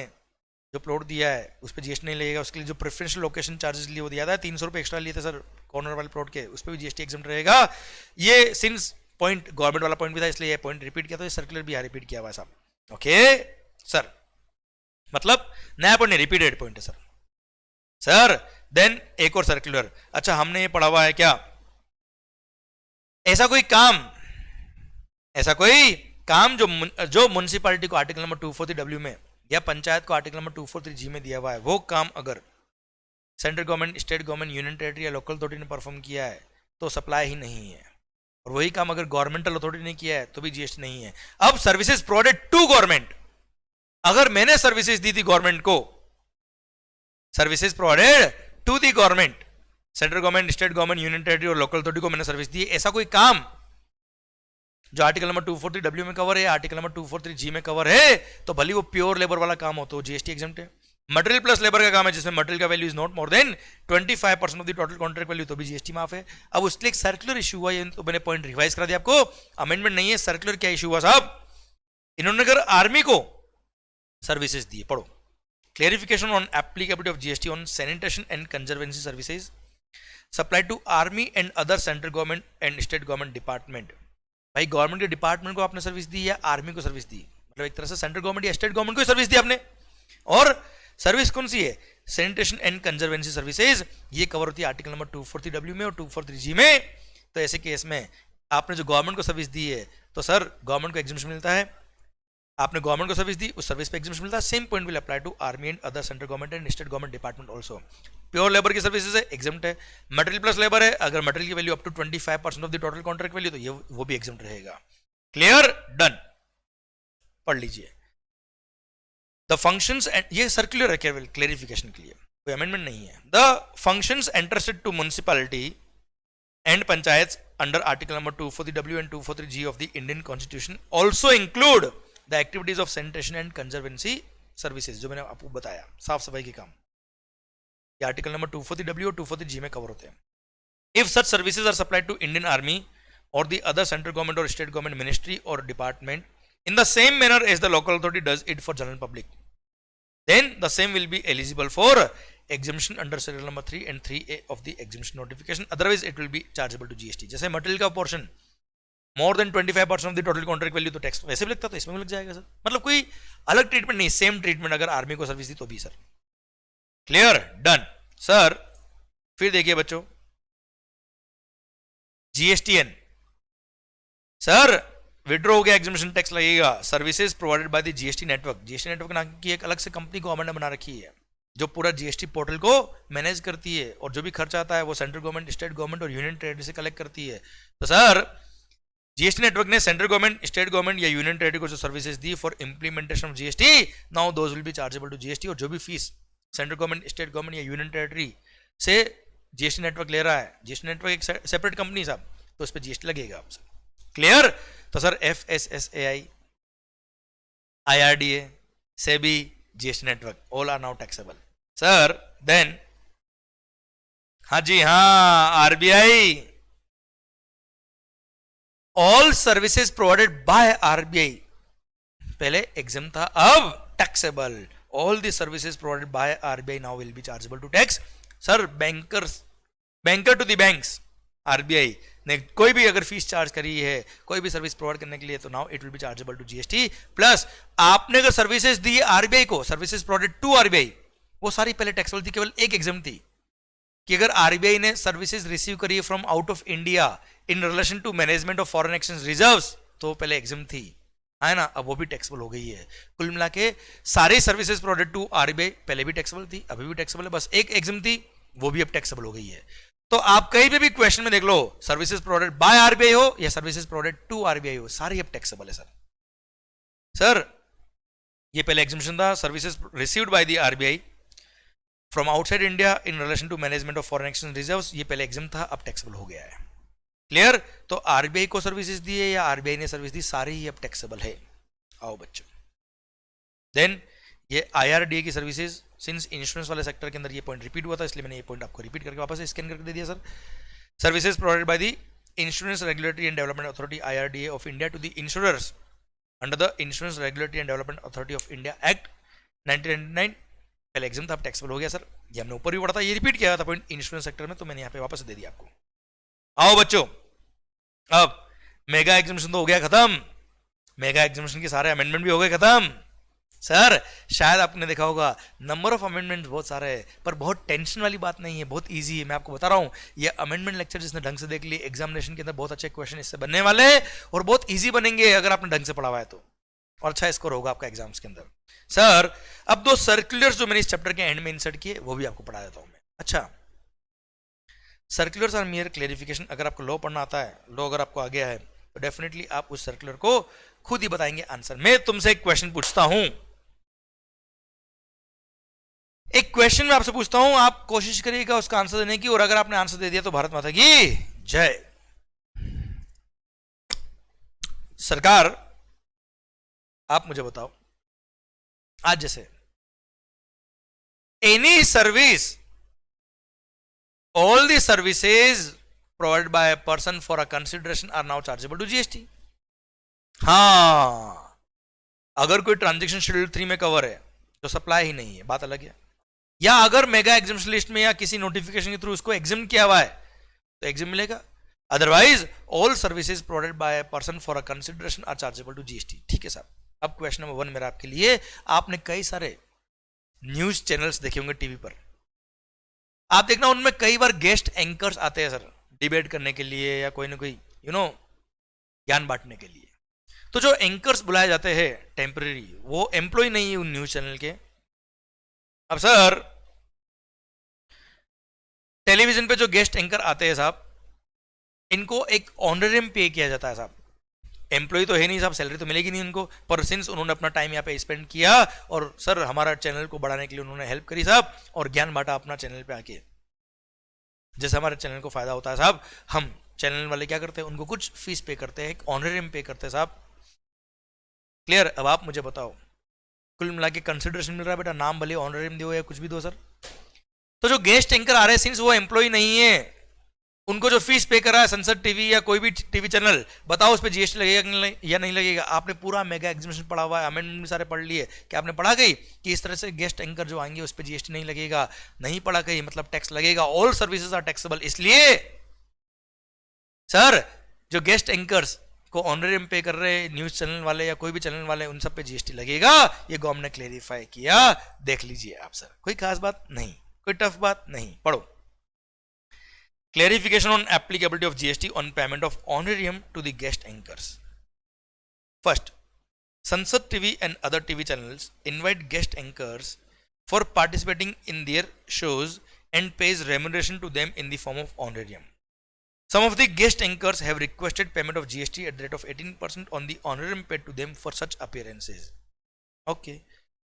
जो प्लॉट दिया है, उस पर GST नहीं लगेगा। उसके लिए जो प्रेफरेंशियल लोकेशन चार्जेस लिए वो दिया था, 300 रुपये एक्स्ट्रा लिए थे सर कॉर्नर वाले प्लॉट के, उस पर भी GST एग्जम्प्ट रहेगा। ये सिंस पॉइंट गवर्नमेंट वाला पॉइंट भी था, इसलिए ये पॉइंट रिपीट किया, तो ये सर्कुलर भी यहाँ रिपीट किया हुआ है साहब। ओके सर, मतलब नया पॉइंट नहीं, रिपीटेड पॉइंट है सर। सर देन एक और सर्कुलर, अच्छा हमने ये पढ़ा हुआ है क्या, ऐसा कोई काम जो म्युनिसिपैलिटी को आर्टिकल नंबर 243W में या पंचायत को आर्टिकल नंबर 243G में दिया हुआ है, वो काम अगर central government, state government, union territory या लोकल अथॉरिटी ने परफॉर्म किया है तो सप्लाई ही नहीं है। और वही काम अगर गवर्नमेंटल अथॉरिटी ने किया है तो भी GST नहीं है। अब सर्विसेज प्रोवाइडेड टू गवर्नमेंट, अगर मैंने सर्विसेज दी थी गवर्नमेंट को, services provided to the government, central government, state government, union territory और लोकल अथॉरिटी को मैंने सर्विस दी, ऐसा कोई काम जो आर्टिकल नंबर 243W में कवर है, आर्टिकल नंबर 243G में कवर है, तो भले वो प्योर लेबर वाला काम हो तो GST एग्जम्प्ट है। मटेरियल प्लस लेबर का काम है जिसमें मटेरियल का value is not more than 25% of the total contract value, तो भी GST माफ है। अब उसके लिए एक सर्कुलर इशू हुआ, तो मैंने पॉइंट रिवाइज करा दिया आपको, अमेंडमेंट नहीं है, सर्कुलर क्या इशू हुआ साहब, इन्होंने अगर आर्मी को सर्विसेज दी, पढ़ो, clarification on applicability of GST on sanitation and conservancy services supply to army and other central government and state government department. भाई गवर्नमेंट के डिपार्टमेंट को आपने सर्विस दी या आर्मी को सर्विस दी, मतलब एक तरह से सेंट्रल गवर्नमेंट या स्टेट गवर्नमेंट को सर्विस दी आपने। और सर्विस कौन सी है? सैनिटेशन एंड कंजर्वेंसी सर्विसेज, ये कवर होती है आर्टिकल नंबर 243W में और 243G में। तो ऐसे केस में आपने जो गवर्नमेंट को सर्विस दी है तो सर गवर्नमेंट को एग्जम्पशन मिलता है, आपने गवर्नमेंट को सर्विस दी, उस सर्विस पे एग्जम्पशन मिलता है। Same point will apply to army and other central government and state government department also. Pure labour की सर्विसेज है, एग्जम्प्ट है। मटेरियल प्लस लेबर है, अगर मटेरियल की value up to 25% of the total contract value, तो ये वो भी एग्जम्प्ट रहेगा। क्लियर? डन, पढ़ लीजिए। द फंक्शंस, ये सर्कुलर है केवल क्लेरिफिकेशन के लिए, कोई अमेंडमेंट नहीं है। The functions entrusted to municipality and panchayat under article number 243W and 243G of the Indian constitution also include the activities of sanitation and conservancy services, जो मैंने आपको बताया, साफ सफाई के काम, ये आर्टिकल नंबर 243W और 243G में कवर होते हैं। If such services are supplied to Indian army और द अदर सेंट्रल गवर्नमेंट और स्टेट गवर्नमेंट मिनिस्ट्री और department in the same manner as the local authority does it for general public, then the same will be eligible for exemption under serial number 3 and 3A of the exemption notification, otherwise it will be chargeable to GST। जैसे material का portion more than 25% of the total contract value तो tax वैसे भी लगता, तो इसमें भी लग जाएगा सर। मतलब कोई अलग ट्रीटमेंट नहीं, सेम ट्रीटमेंट अगर आर्मी को सर्विस दी तो भी सर। क्लियर? Done sir. फिर देखिए बच्चों, GSTN सर विड्रॉ हो गया, एग्जामिनेशन टैक्स लगेगा। Services provided by the GST network, GST network नाम की एक अलग से कंपनी गवर्नमेंट ने बना रखी है जो पूरा GST पोर्टल को मैनेज करती है, और जो भी खर्चा आता है वो सेंट्रल गवर्नमेंट, स्टेट गवर्नमेंट और यूनियन टेरिटरी से कलेक्ट करती है। तो सर GST नेटवर्क ने सेंट्रल गवर्नमेंट, स्टेट गवर्नमेंट या यूनियन टेरिटरी को जो सर्विसेज दी for implementation of GST, now those will be chargeable to GST। और जो भी fees central government, state government या यूनियन टेरिटरी से GST नेटवर्क ले रहा है, GST नेटवर्क एक सेपरेट कंपनी साहब, तो उस पर GST लगेगा आपसे। क्लियर? तो sir FSSAI, IRDA, SEBI, GST network all are now taxable sir. Then हाँ जी हाँ, RBI, all services provided by RBI, पहले एग्जाम था, अब taxable. All the services provided by RBI now will be chargeable to tax. Sir banker to the banks, RBI ने कोई भी अगर फीस चार्ज करी है कोई भी सर्विस प्रोवाइड करने के लिए, तो now it will be chargeable to GST. Plus आपने अगर सर्विसेज दी आरबीआई को, सर्विसेज प्रोवाइडेड टू आरबीआई, वो सारी पहले टैक्सेबल थी. केवल एक एग्जाम थी कि अगर आरबीआई ने सर्विसेज रिसीव करी है from out of India in relation to management of foreign exchange reserves, तो पहले एग्जाम थी, है ना. अब वो भी टैक्सेबल हो गई है. कुल मिला के सारे सर्विसेज प्रोवाइडेड टू आरबीआई पहले भी टैक्सेबल थी, अभी भी टैक्सेबल है. बस एक एग्जाम थी, वो भी अब टैक्सेबल हो गई है. तो आप कहीं पे भी क्वेश्चन में देख लो, सर्विसेज प्रोवाइडेड बाय आरबीआई हो या सर्विसेज प्रोवाइडेड टू आरबीआई हो, सारी अब टैक्सेबल है. सर ये पहले एग्जामिशन था, services received by the RBI from outside India in relation to management of foreign exchange reserves, ये पहले एग्जाम था, अब टैक्सेबल हो गया है. क्लियर. तो आरबीआई को सर्विसेज दी है या आरबीआई ने सर्विस दी, सारी ही अब टैक्सेबल है. आओ बच्चों, देन ये आईआरडीए की सर्विसेज, सिंस इंश्योरेंस वाले सेक्टर के अंदर ये पॉइंट रिपीट हुआ था, इसलिए मैंने ये पॉइंट आपको रिपीट करके वापस स्कैन करके दे दिया. Sir services provided by the insurance regulatory and development authority IRDA of India to the insurers under the insurance regulatory and development authority of India act 1999, पहले एग्जाम था, अब टैक्सेबल हो गया. सर ये हमने ऊपर भी पढ़ा था, ये रिपीट किया था पॉइंट इंश्योरेंस सेक्टर में, तो मैंने यहाँ पे वापस दे दिया आपको. आओ बच्चों, अब मेगा एग्जामिशन तो हो गया खत्म, मेगा एग्जामिशन के सारे अमेंडमेंट भी हो गए खत्म. सर शायद आपने देखा होगा नंबर ऑफ अमेंडमेंट्स बहुत सारे हैं, पर बहुत टेंशन वाली बात नहीं है, बहुत इजी है. मैं आपको बता रहा हूं, ये अमेंडमेंट लेक्चर जिसने ढंग से देख लिए, एग्जामिनेशन के अंदर बहुत अच्छे क्वेश्चन इससे बनने वाले हैं और बहुत इजी बनेंगे अगर आपने ढंग से पढ़ा हुआ है तो, और अच्छा स्कोर होगा आपका एग्जाम्स के अंदर. सर अब दो सर्कुलर्स जो मैंने इस चैप्टर के एंड में इंसर्ट किए, वो भी आपको पढ़ा देता हूं मैं. अच्छा, सर्कुलर्स आर मियर क्लेरिफिकेशन. अगर आपको लॉ पढ़ना आता है, लॉ अगर आपको आ गया है, तो डेफिनेटली आप उस सर्कुलर को खुद ही बताएंगे आंसर. मैं तुमसे एक क्वेश्चन पूछता हूं, एक क्वेश्चन मैं आपसे पूछता हूं, आप कोशिश करिएगा उसका आंसर देने की, और अगर आपने आंसर दे दिया तो भारत माता की जय. सरकार आप मुझे बताओ, आज जैसे any service, all the services provided by a person for a consideration are now chargeable to GST. हाँ, अगर कोई ट्रांजेक्शन शेड्यूल 3 में कवर है तो सप्लाई ही नहीं है, बात अलग है. या अगर मेगा एग्जामिशन लिस्ट में या किसी नोटिफिकेशन के थ्रू उसको एग्जाम किया हुआ है तो एग्जाम मिलेगा. Otherwise all services provided by a person for a consideration are chargeable to GST. ठीक है साहब. अब क्वेश्चन नंबर 1 मेरा आपके लिए, आपने कई सारे न्यूज चैनल्स देखे होंगे टीवी पर, आप देखना उनमें कई बार गेस्ट एंकर्स आते हैं सर, डिबेट करने के लिए या कोई ना कोई ज्ञान बांटने के लिए. तो जो एंकर्स बुलाए जाते हैं टेम्पररी, वो एम्प्लॉय नहीं है उन न्यूज चैनल के. अब सर टेलीविजन पे जो गेस्ट एंकर आते हैं साहब, इनको एक ऑनरेरियम पे किया जाता है साहब. एम्प्लॉय तो है नहीं साहब, सैलरी तो मिलेगी नहीं उनको, पर सिंस उन्होंने अपना टाइम यहाँ पे स्पेंड किया और सर हमारा चैनल को बढ़ाने के लिए उन्होंने हेल्प करी साहब, और ज्ञान बांटा अपना चैनल पे आके, जैसे हमारे चैनल को फायदा होता है साहब, हम चैनल वाले क्या करते हैं, उनको कुछ फीस पे करते हैं, एक ऑनरेरियम पे करते हैं साहब. क्लियर. अब आप मुझे बताओ, कुल मिला के कंसिडरेशन मिल रहा है बेटा, नाम भले ऑनरेरियम दो या कुछ भी दो सर. तो जो गेस्ट एंकर आ रहे हैं, सिंस वो एम्प्लॉय नहीं है, उनको जो फीस पे कर रहा है संसद टीवी या कोई भी टीवी चैनल, बताओ उस पर जीएसटी लगेगा या नहीं लगेगा. आपने पूरा मेगा एग्जामिनेशन पढ़ा हुआ है, अमेंडमेंट भी सारे पढ़ लिए, कि आपने पढ़ा गई कि इस तरह से गेस्ट एंकर जो आएंगे उस पर जीएसटी नहीं लगेगा. नहीं पढ़ा गई मतलब टैक्स लगेगा. All services are taxable. इसलिए सर जो गेस्ट एंकर्स को ऑनरेरियम पे कर रहे न्यूज चैनल वाले या कोई भी चैनल वाले, उन सब पे जीएसटी लगेगा. ये गवर्नमेंट ने क्लेरिफाई किया, देख लीजिए आप सर. कोई खास बात नहीं, कोई टफ बात नहीं. पढ़ो. Clarification on applicability of GST on payment of honorarium to the guest anchors. First, Sansad TV and other TV channels invite guest anchors for participating in their shows and pays remuneration to them in the form of honorarium. Some of the guest anchors have requested payment of GST at the rate of 18% on the honorarium paid to them for such appearances. Okay.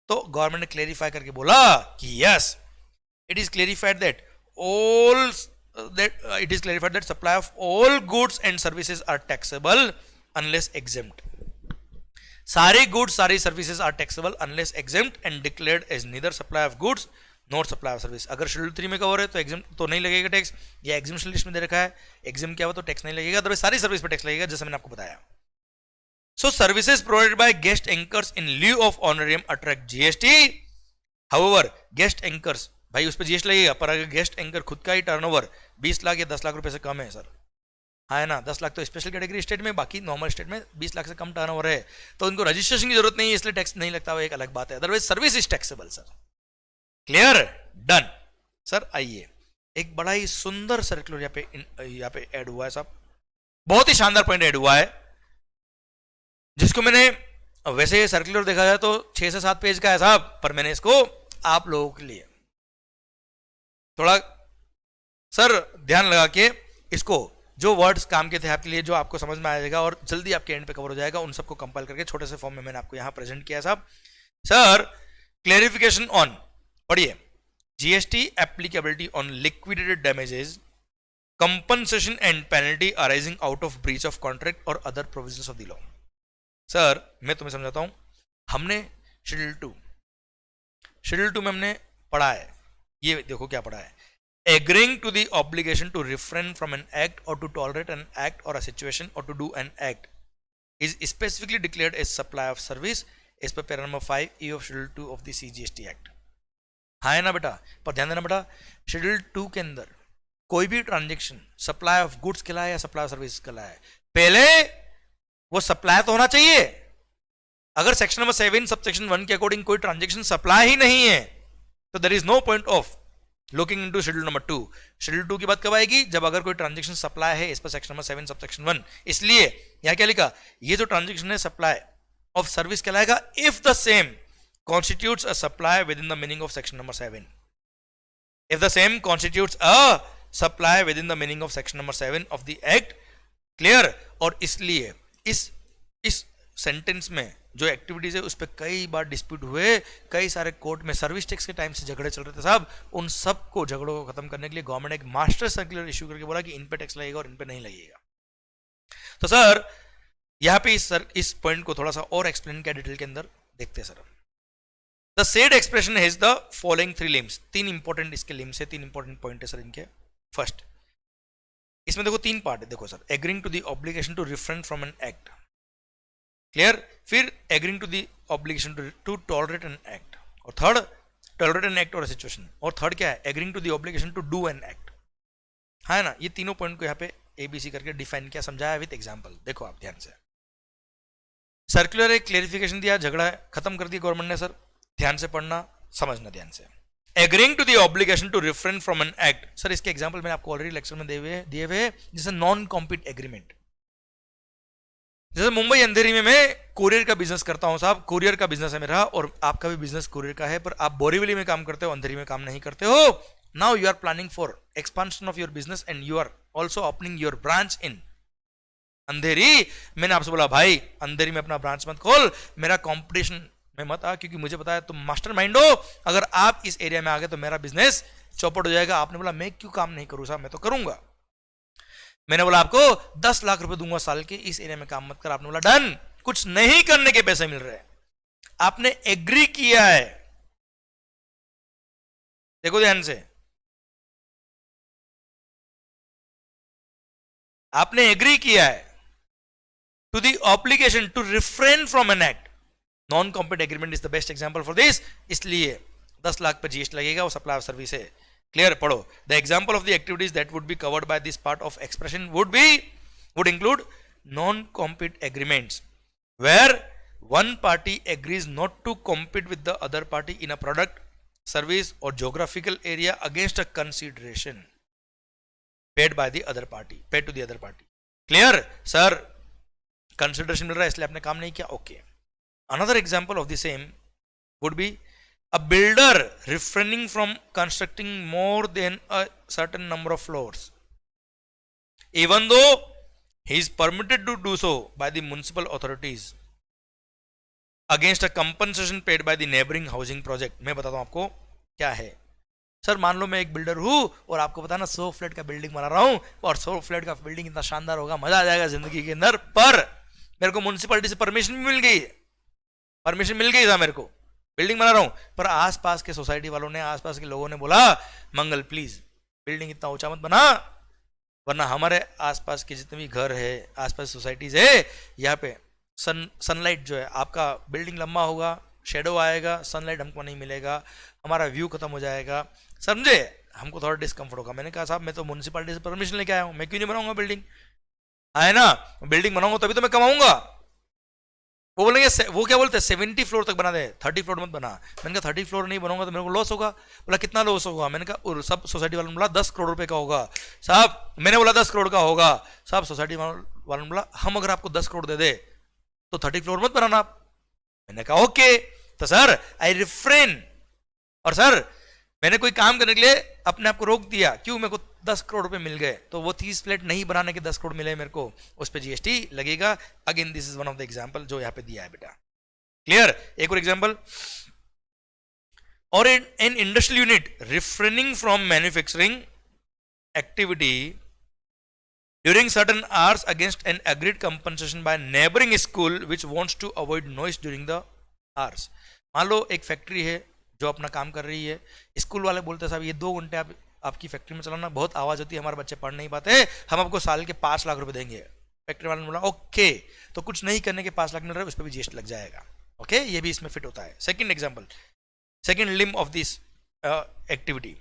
तो government ने clarify करके बोला कि yes, it is clarified that it is clarified that supply of all goods and services are taxable unless exempt. सारे goods, सारी services are taxable unless exempt and declared as neither supply of goods nor supply of service. अगर schedule 3 में cover है तो exempt तो नहीं लगेगा tax, या एग्जामिनेशन लिस्ट में दे रखा है exempt क्या हुआ तो टैक्स नहीं लगेगा. अदरवाइज सारी सर्विस पे टैक्स लगेगा, जैसे मैंने आपको बताया. So services provided by guest anchors in lieu of honorarium attract GST. However, guest anchors भाई उस पर जीएसटी लगेगा, पर अगर गेस्ट एंकर खुद का ही टर्नओवर 20 लाख या 10 लाख रुपए से कम है सर, हाँ है ना, 10 लाख तो स्पेशल कैटेगरी स्टेट में, बाकी नॉर्मल स्टेट में 20 लाख से कम टर्नओवर है, तो उनको रजिस्ट्रेशन की जरूरत नहीं है, इसलिए टैक्स नहीं लगता, वो एक अलग बात है। Otherwise service is taxable sir. Clear, done sir. आइए एक बड़ा ही सुंदर सर्कुलर यहाँ पे ऐड हुआ है साहब, बहुत ही शानदार पॉइंट ऐड हुआ है, जिसको मैंने, वैसे ये सर्कुलर देखा जाए तो 6 से 7 पेज का है साहब, पर मैंने इसको आप लोगों के लिए थोड़ा सर ध्यान लगा के इसको, जो वर्ड्स काम के थे आपके लिए, जो आपको समझ में आ जाएगा और जल्दी आपके एंड पे कवर हो जाएगा, उन सबको कंपाइल करके छोटे से फॉर्म में मैंने आपको यहां प्रेजेंट किया साहब। सर क्लेरिफिकेशन ऑन, पढ़िए, GST applicability on liquidated damages, compensation and penalty arising out of breach of contract और other provisions of the law. Sir मैं तुम्हें समझाता हूं, हमने शेड्यूल 2 में हमने पढ़ा है, ये देखो क्या पढ़ा है, agreeing to the obligation to refrain from an act or to tolerate an act or a situation or to do an act is specifically declared as supply of service as per para number 5A of schedule 2 of the CGST Act। हाँ है ना बेटा, पर ध्यान देना बेटा, schedule 2 के अंदर कोई भी ट्रांजेक्शन सप्लाई ऑफ गुड्स के लिए या सप्लाई ऑफ सर्विस के लिए, पहले वो सप्लाई तो होना चाहिए। अगर सेक्शन नंबर 7 सबसेक्शन 1 के अकॉर्डिंग कोई ट्रांजेक्शन सप्लाई ही नहीं है, तो there is no point of looking into schedule number 2। Schedule 2 की बात कब आएगी, जब अगर कोई ट्रांजेक्शन सप्लाई है इस पर सेक्शन नंबर 7 सबसेक्शन 1। इसलिए यहां क्या लिखा, ये जो ट्रांजेक्शन है सप्लाई ऑफ सर्विस कहलाएगा if the same constitutes a supply with in the meaning of section number 7। If the same constitutes a supply with in the meaning of section number 7 of the act. Clear. और इसलिए इस sentence में जो activities है उस पर कई बार dispute हुए, कई सारे कोर्ट में सर्विस टैक्स के टाइम से झगड़े चल रहे थे साहब, उन सब को झगड़ों को खत्म करने के लिए गवर्नमेंट एक मास्टर सर्कुलर इश्यू करके बोला कि इन पे टैक्स लगेगा और इन पे नहीं लगेगा। तो सर यहां पे इस पॉइंट को थोड़ा सा और एक्सप्लेन किया डिटेल के अंदर, देखते हैं sir. The said expression has the following 3 limbs, 3 important इसके लिम्स है, 3 इंपॉर्टेंट पॉइंट है सर इनके। फर्स्ट, इसमें देखो 3 पार्ट है, देखो sir, agreeing to the obligation to refrain from an act. Clear. फिर agreeing to the obligation to tolerate an act, और थर्ड टॉलरेट एन एक्ट और सिचुएशन, और थर्ड क्या है, agreeing to the obligation to do an act. है ना, ये तीनों पॉइंट को यहाँ पे एबीसी करके डिफाइन किया, समझाया विद एग्जांपल। देखो आप ध्यान से, सर्कुलर एक क्लेरिफिकेशन दिया, झगड़ा खत्म कर दिया गवर्नमेंट ने सर, ध्यान से पढ़ना, समझना ध्यान से। Agreeing to the obligation to refrain from an act, sir इसके एग्जांपल मैंने आपको ऑलरेडी लेक्चर में दिए हुए, जैसे नॉन कॉम्पीट एग्रीमेंट। जैसे मुंबई अंधेरी में मैं कुरियर का बिजनेस करता हूं साहब, कुरियर का बिजनेस है मेरा, और आपका भी बिजनेस कुरियर का है, पर आप बोरीवली में काम करते हो, अंधेरी में काम नहीं करते हो। Now you are planning for expansion of your business and you are also opening your branch in Andheri. मैंने आपसे बोला भाई अंधेरी में अपना ब्रांच मत खोल, मेरा कंपटीशन में मत आ, क्योंकि मुझे पता है तुम मास्टर माइंड हो, अगर आप इस एरिया में आ गए तो मेरा बिजनेस चौपट हो जाएगा। आपने बोला मैं क्यों काम नहीं करूं साहब, मैं तो करूंगा। मैंने बोला आपको 10 लाख रुपए दूंगा साल के, इस एरिया में काम मत कर। आपने बोला डन, कुछ नहीं करने के पैसे मिल रहे हैं, आपने एग्री किया है। देखो ध्यान से, आपने एग्री किया है to the obligation to refrain from an act. Non compete agreement is the best example for this, इसलिए 10 लाख पर जीएसटी लगेगा, वो सप्लाई ऑफ सर्विस है। क्लियर, पढ़ो। The example of the activities that would be covered by this part of expression would include non-compete agreements where one party agrees not to compete with the other party in a product, service or geographical area against a consideration paid to the other party। Clear sir, consideration मिल रहा है इसलिए आपने काम नहीं किया, okay. Another example of the same would be a builder refraining from constructing more than a certain number of floors, even though he is permitted to do so by the municipal authorities against a compensation paid by the neighboring housing project। मैं बताता हूं आपको क्या है sir. मान लो मैं एक builder हूं और आपको पता ना 100 फ्लैट का बिल्डिंग बना रहा हूं, और 100 फ्लैट का बिल्डिंग इतना शानदार होगा, मजा आ जाएगा जिंदगी के अंदर, पर मेरे को म्युनिसिपैलिटी से परमिशन मिल गई था, मेरे को बिल्डिंग बना रहा हूं, पर आसपास के सोसाइटी वालों ने, आसपास के लोगों ने बोला मंगल प्लीज बिल्डिंग इतना ऊंचा मत बना, वरना हमारे आसपास के जितने भी घर है, आसपास सोसाइटीज है, यहाँ पे सनलाइट जो है, आपका बिल्डिंग लंबा होगा, शेडो आएगा, सनलाइट हमको नहीं मिलेगा, हमारा व्यू खत्म हो जाएगा, समझे, हमको थोड़ा डिस्कम्फर्ट होगा। मैंने कहा साहब मैं तो म्यूनसिपालिटी से परमिशन लेके आया हूँ, मैं क्यों नहीं बनाऊंगा बिल्डिंग, है ना, बिल्डिंग बनाऊंगा तभी तो मैं कमाऊंगा। वो बोलेंगे, वो क्या बोलते हैं 70 फ्लोर तक बना दे, 30 फ्लोर मत बना। मैंने कहा 30 फ्लोर नहीं बनाऊंगा तो मेरे को लॉस होगा। बोला कितना लॉस होगा, मैंने कहा, और सब सोसाइटी वालों ने बोला 10 करोड़ रुपए का होगा साहब। मैंने बोला 10 करोड़ का होगा साहब। सोसाइटी वालों ने बोला हम अगर आपको 10 करोड़ दे दे तो 30 फ्लोर मत बनाना आप। मैंने कहा ओके। तो सर आई रिफ्रेन, और सर मैंने कोई काम करने के लिए अपने आप को रोक दिया, क्यों, मेरे को 10 करोड़ रुपए मिल गए, तो वो 30 फ्लैट नहीं बनाने के 10 करोड़ मिले मेरे को, उस पर जीएसटी लगेगा। Again this is one of the example जो यहाँ पे दिया है बेटा, क्लियर। एक और एग्जांपल, और an industrial unit refraining from manufacturing activity during certain hours against an agreed compensation by neighbouring school which wants to avoid noise during the hours. मान लो एक फैक्ट्री है जो अपना काम कर रही है, स्कूल वाले बोलते हैं साहब ये 2 घंटे आप आपकी फैक्ट्री में चलाना, बहुत आवाज़ होती है, हमारे बच्चे पढ़ नहीं पाते, हम आपको साल के 5 लाख रुपए देंगे। फैक्ट्री वाले ने बोला ओके, तो कुछ नहीं करने के 5 लाख मिल रहे, उस पर भी जीएसटी लग जाएगा। ओके, ये भी इसमें फिट होता है। Second example, second limb of this activity,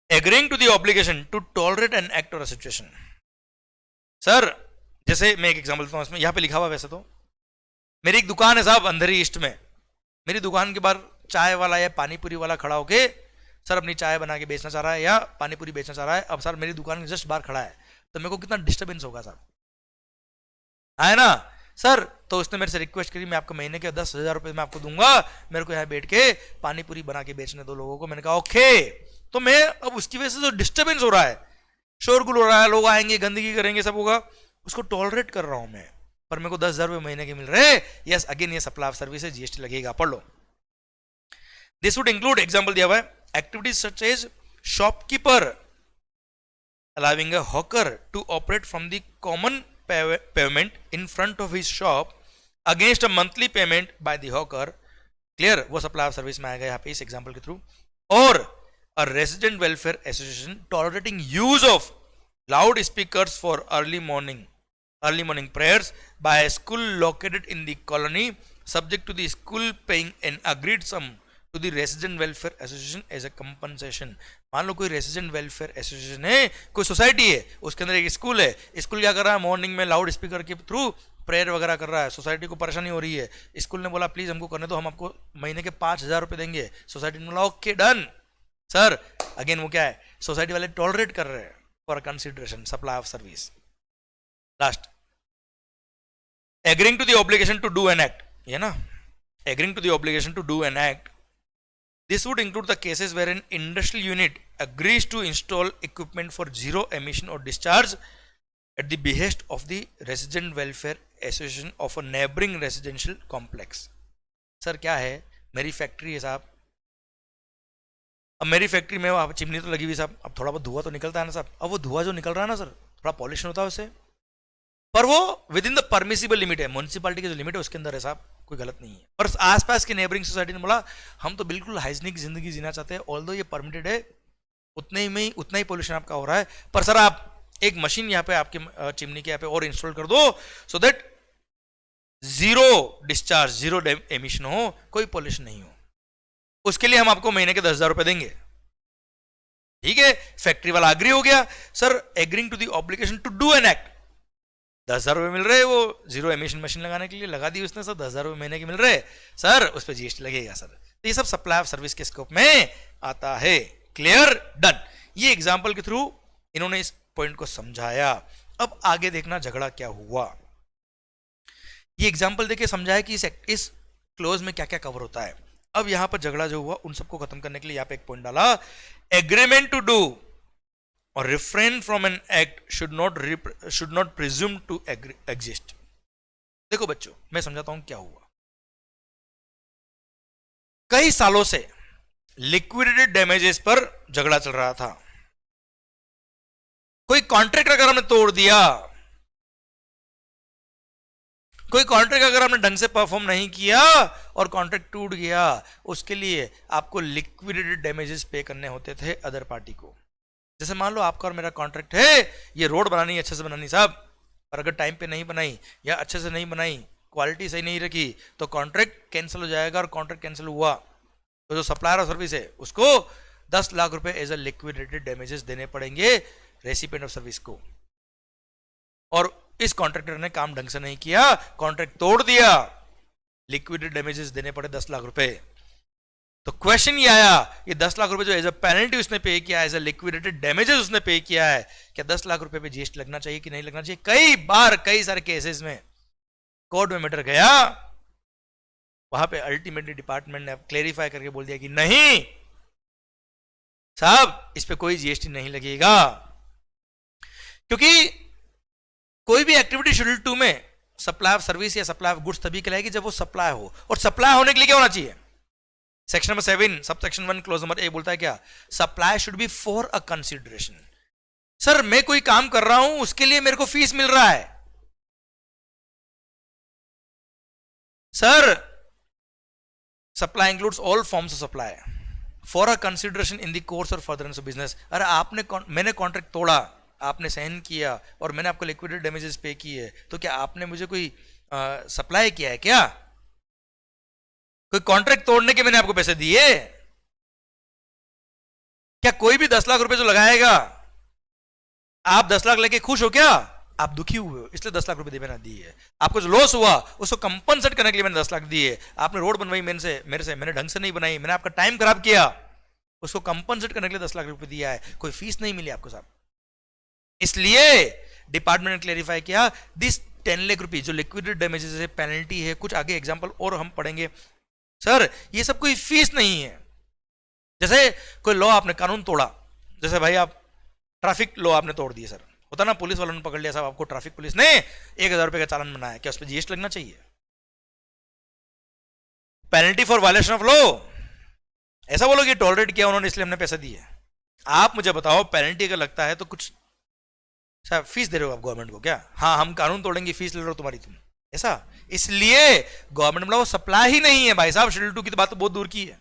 agreeing to the obligation to tolerate an act और सिचुएशन। सर जैसे मैं एक एग्जांपल देता हूँ, इसमें यहाँ पे लिखा हुआ, वैसे तो मेरी एक दुकान है साहब अंधेरी ईस्ट में, मेरी दुकान के बाहर चाय वाला या पानीपुरी वाला खड़ा होके सर अपनी चाय बना के बेचना चाह रहा है या पानीपुरी बेचना चाह रहा है। अब सर मेरी दुकान के जस्ट बाहर खड़ा है, तो मेरे को कितना डिस्टर्बेंस होगा साहब, है ना सर। तो उसने मेरे से रिक्वेस्ट करी, मैं आपको महीने के 10,000 रुपए मैं आपको दूंगा, मेरे को यहाँ बैठ के पानीपुरी बना के बेचने दो लोगों को। मैंने कहा ओके। तो मैं अब उसकी वजह से जो डिस्टर्बेंस हो रहा है, शोरगुल हो रहा है, लोग आएंगे गंदगी करेंगे, सब होगा, उसको टॉलरेट कर रहा हूं मैं, पर मेरे को 10,000 रुपए महीने के मिल रहे। यस, अगेन ये सप्लाई ऑफ सर्विस है, जीएसटी लगेगा, पढ़ लो। दिस वुड इंक्लूड, एग्जांपल दिया हुआ है, activities such as shopkeeper allowing a hawker to operate from the common pavement in front of his shop against a monthly payment by the hawker, clear, वो supply of service में आएगा यहाँ पे इस example के थ्रू। और a resident welfare association tolerating use of loud speakers for early morning prayers by a school located in the colony, subject to the school paying an agreed sum to the resident welfare association as a compensation। मान लो कोई resident welfare association है, कोई society है, उसके अंदर एक school है, school क्या कर रहा है, मॉर्निंग में लाउड स्पीकर के थ्रू प्रेयर वगैरह कर रहा है, सोसाइटी को परेशानी हो रही है, स्कूल ने बोला प्लीज हमको करने दो, हम आपको महीने के 5,000 रुपए देंगे। सोसाइटी ने बोला ओके डन सर। अगेन वो क्या है, सोसाइटी वाले टॉलरेट कर रहे हैं for consideration, supply of service. Last, agreeing to the obligation to do an act, ये ना, agreeing to the obligation to do an act, this would include the cases where an industrial unit agrees to install equipment for zero emission or discharge at the behest of the resident welfare association of a neighboring residential complex। Sir क्या है, मेरी factory है साहब, अब मेरी factory में अब chimney तो लगी हुई साहब, अब थोड़ा बहुत धुआं तो निकलता है ना साहब, अब वो धुआं जो निकल रहा है ना सर, थोड़ा पॉल्यूशन होता है उससे, पर वो with in the permissible limit है, म्यूनसिपालिटी की जो लिमिट है उसके अंदर है साहब, कोई गलत नहीं है। पर आसपास के नेबरिंग सोसाइटी ने बोला हम तो बिल्कुल हाइजीनिक जिंदगी जीना चाहते हैं, ऑल्दो ये परमिटेड है, उतना ही पोल्यूशन आपका हो रहा है, पर सर आप एक मशीन यहाँ पे आपके चिमनी के यहाँ पे और इंस्टॉल कर दो, so that zero discharge, zero emission हो, कोई पोल्यूशन नहीं हो, उसके लिए हम आपको महीने के 10,000 रुपए देंगे। ठीक है, फैक्ट्री वाला एग्री हो गया, sir agreeing to the obligation to do an act, 10,000 रुपए मिल रहे, वो जीरो एमिशन मशीन लगाने के लिए लगा दी उसने सर, 10,000 रुपए महीने के मिल रहे सर, उस पर जीएसटी लगेगा सर। तो ये सब सप्लाई ऑफ सर्विस के स्कोप में आता है, क्लियर, डन। ये एग्जांपल के थ्रू इन्होंने इस पॉइंट को समझाया। अब आगे देखना झगड़ा क्या हुआ, ये एग्जांपल देके समझाया कि इस क्लोज में क्या क्या कवर होता है। अब यहां पर झगड़ा जो हुआ उन सबको खत्म करने के लिए यहाँ पे एक पॉइंट डाला, एग्रीमेंट टू डू और refrain from an act should not presume to exist। देखो बच्चों, मैं समझाता हूं क्या हुआ। कई सालों से लिक्विडेटेड डैमेजेस पर झगड़ा चल रहा था। कोई कॉन्ट्रैक्ट अगर हमने तोड़ दिया, कोई कॉन्ट्रैक्ट अगर हमने ढंग से परफॉर्म नहीं किया और कॉन्ट्रैक्ट टूट गया, उसके लिए आपको लिक्विडेटेड डैमेजेस पे करने होते थे अदर पार्टी को। जैसे मान लो आपका और मेरा कॉन्ट्रैक्ट है, ये रोड बनानी है अच्छे से बनानी साहब, और अगर टाइम पे नहीं बनाई या अच्छे से नहीं बनाई क्वालिटी सही नहीं रखी तो कॉन्ट्रैक्ट कैंसिल हो जाएगा, और कॉन्ट्रैक्ट कैंसिल हुआ तो जो सप्लायर ऑफ सर्विस है उसको 10 लाख रुपए एज अ लिक्विडेटेड डैमेजेस देने पड़ेंगे रेसिपिएंट ऑफ सर्विस को। और इस कॉन्ट्रैक्टर ने काम ढंग से नहीं किया, कॉन्ट्रैक्ट तोड़ दिया, लिक्विडेटेड डैमेजेस देने पड़े 10 लाख रुपए। तो क्वेश्चन ये आया, ये 10 लाख रुपए जो एज अ पेनल्टी उसने पे किया, एज अ लिक्विडेटेड डैमेजेस उसने पे किया है, क्या 10 लाख रुपए पे जीएसटी लगना चाहिए कि नहीं लगना चाहिए? कई बार कई सारे केसेस में कोर्ट में मैटर गया, वहां पे अल्टीमेटली डिपार्टमेंट ने क्लेरिफाई करके बोल दिया कि नहीं साहब, इस पे कोई जीएसटी नहीं लगेगा, क्योंकि कोई भी एक्टिविटी शेड्यूल 2 में सप्लाई ऑफ सर्विस या सप्लाई ऑफ गुड्स तभी कहलाएगी जब वो सप्लाई हो, और सप्लाई होने के लिए क्या होना चाहिए? Section number 7 sub section 1 close number A बोलता है क्या? Supply should be for a consideration. Sir मैं कोई काम कर रहा हूं, उसके लिए मेरे को फीस मिल रहा है, sir supply includes all forms of supply for a consideration in the course और फर्दरेंस ऑफ बिजनेस। अरे मैंने कॉन्ट्रैक्ट तोड़ा, आपने सहन किया और मैंने आपको लिक्विडेटेड डैमेजेस पे किए, तो क्या आपने मुझे कोई सप्लाई किया है क्या? कोई कॉन्ट्रैक्ट तोड़ने के मैंने आपको पैसे दिए? क्या कोई भी 10 लाख रुपए जो लगाएगा, आप 10 लाख लेके खुश हो क्या? आप दुखी हुए हो इसलिए 10 लाख रुपए मैंने दिए। आपको जो लॉस हुआ उसको कंपनसेट करने के लिए मैंने 10 लाख दिए। आपने रोड बनवाई मेरे से मैंने ढंग से नहीं बनाई, मैंने आपका टाइम खराब किया, उसको कंपनसेट करने के लिए 10 लाख रुपए दिया है, कोई फीस नहीं मिली आपको साहब। इसलिए डिपार्टमेंट ने क्लेरिफाई किया दिस 10 लाख रुपए जो लिक्विडेटेड डैमेजेस है, पेनल्टी है, कुछ आगे एग्जांपल और हम पढ़ेंगे। सर ये सब कोई फीस नहीं है। जैसे कोई लॉ आपने कानून तोड़ा, जैसे भाई आप ट्रैफिक लॉ आपने तोड़ दिए, सर होता ना, पुलिस वालों ने पकड़ लिया, साहब आपको ट्रैफिक पुलिस ने 1000 रुपए का चालान बनाया, क्या उस पर जीएसटी लगना चाहिए? Penalty for violation of law, ऐसा बोलोगे टॉलरेट किया उन्होंने इसलिए हमने पैसे दिए। आप मुझे बताओ पेनल्टी अगर लगता है तो कुछ साहब फीस दे रहे हो आप गवर्नमेंट को क्या? हाँ हम कानून तोड़ेंगे, फीस ले रहे हो तुम्हारी तुम, ऐसा? इसलिए गवर्नमेंट बोला वो सप्लाई ही नहीं है भाई साहब, शेड्यूल 2 की तो बात तो बहुत दूर की है।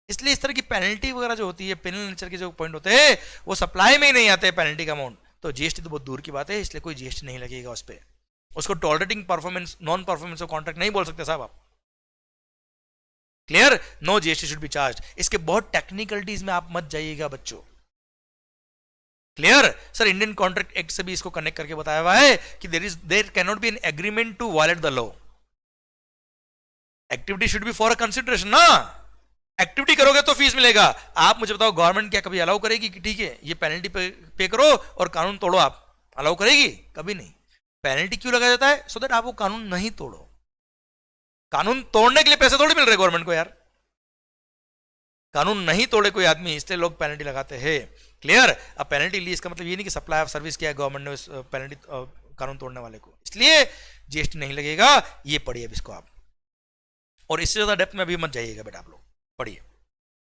इसलिए इस तरह की पेनल्टी वगैरह जो होती है, पेनल नेचर के जो पॉइंट होते हैं वो सप्लाई में ही नहीं आते हैं पेनल्टी का अमाउंट, तो जीएसटी तो बहुत दूर की बात है, इसलिए कोई जीएसटी नहीं लगेगा उस पर। उसको tolerating performance non performance of contract नहीं बोल सकते साहब आप। Clear? No GST should be charge. इसके बहुत टेक्निकलिटीज में आप मत जाइएगा बच्चों। Clear? Sir Indian contract act से भी इसको कनेक्ट करके बताया हुआ है कि there can not be an agreement to violate the law. Activity should be for a consideration ना, एक्टिविटी करोगे तो फीस मिलेगा। आप मुझे बताओ गवर्नमेंट क्या कभी अलाउ करेगी कि ठीक है ये पेनल्टी पे करो और कानून तोड़ो? आप अलाउ करेगी? कभी नहीं। पेनल्टी क्यों लगाया जाता है? सो दैट आप वो कानून नहीं तोड़ो। कानून तोड़ने के लिए पैसे थोड़ी मिल रहे गवर्नमेंट को यार, कानून नहीं तोड़े कोई आदमी इसलिए लोग पेनल्टी लगाते हैं। क्लियर? अब पेनल्टी ली इसका मतलब ये नहीं कि सप्लाई ऑफ सर्विस किया गवर्नमेंट ने उस पेनल्टी कानून तोड़ने वाले को, इसलिए जीएसटी नहीं लगेगा। ये पढ़िए अब इसको आप, और इससे ज्यादा डेप्थ में अभी मत जाइएगा बेटा, आप लोग पढ़िए।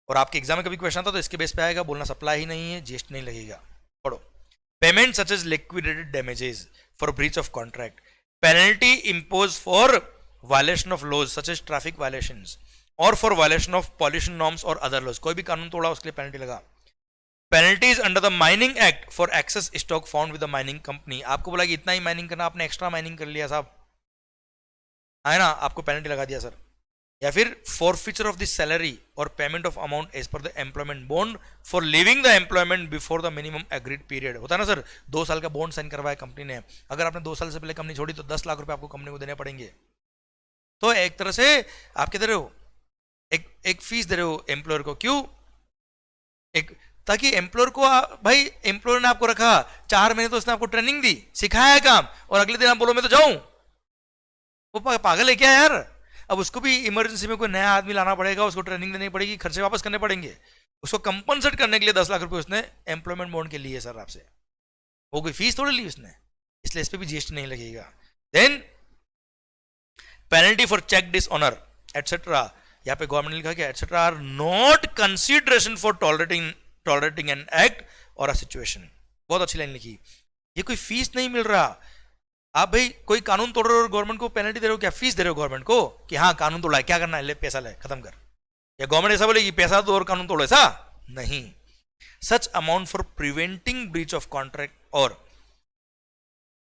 और आपके एग्जाम में कभी क्वेश्चन आता तो इसके बेस पे आएगा, बोलना सप्लाई ही नहीं है जीएसटी नहीं लगेगा। पढ़ो। Payment such as liquidated damages for breach of contract, penalty impose for violation of laws such as traffic violations और for violation of pollution norms और अदर लॉज। कोई भी कानून तोड़ा उसके लिए पेनल्टी लगा। Penalties under the mining act for excess stock found with the mining company. आपको बोला कि इतना ही माइनिंग करना, आपने एक्स्ट्रा माइनिंग कर लिया साहब, है ना, आपको पेनल्टी लगा दिया सर। या फिर फॉरफीचर ऑफ द सैलरी और payment of amount as per the employment bond for leaving the employment before the minimum agreed period. होता है ना सर, 2 साल का बॉन्ड साइन करवाया कंपनी ने, अगर आपने 2 साल से पहले कंपनी छोड़ी तो 10 लाख रुपए आपको कंपनी को देने पड़ेंगे। तो एक तरह से आप क्या दे रहे हो, एक फीस दे रहे हो एम्प्लॉयर को। क्यों? ताकि एम्प्लॉयर को भाई एम्प्लॉयर ने आपको रखा 4 महीने तो उसने आपको ट्रेनिंग दी, सिखाया काम, और अगले दिन आप बोलो मैं तो जाऊं, वो पागल है क्या यार? अब उसको भी इमरजेंसी में कोई नया आदमी लाना पड़ेगा, उसको ट्रेनिंग देनी पड़ेगी, खर्चे वापस करने पड़ेंगे, उसको कंपनसेट करने के लिए 10 लाख रुपए उसने एम्प्लॉयमेंट बॉन्ड के लिए सर आपसे, वो कोई फीस थोड़ी ली उसने, इसलिए इस पर भी जीएसटी नहीं लगेगा। Then penalty for cheque dishonour etcetera, यहाँ पे गवर्नमेंट ने लिखा कि etcetera are not consideration for tolerating an act और अ सिचुएशन। बहुत अच्छी लाइन लिखी, ये कोई फीस नहीं मिल रहा। आप भाई कोई कानून तोड़ रहे हो और गवर्नमेंट को पेनल्टी दे रहे हो, क्या फीस दे रहे हो गवर्नमेंट को कि हाँ कानून तोड़ा है, क्या करना है, ले पैसा ले खत्म कर? या गवर्नमेंट ऐसा बोलेगी पैसा दो और कानून तोड़ो? ऐसा नहीं। Such amount for preventing breach of contract और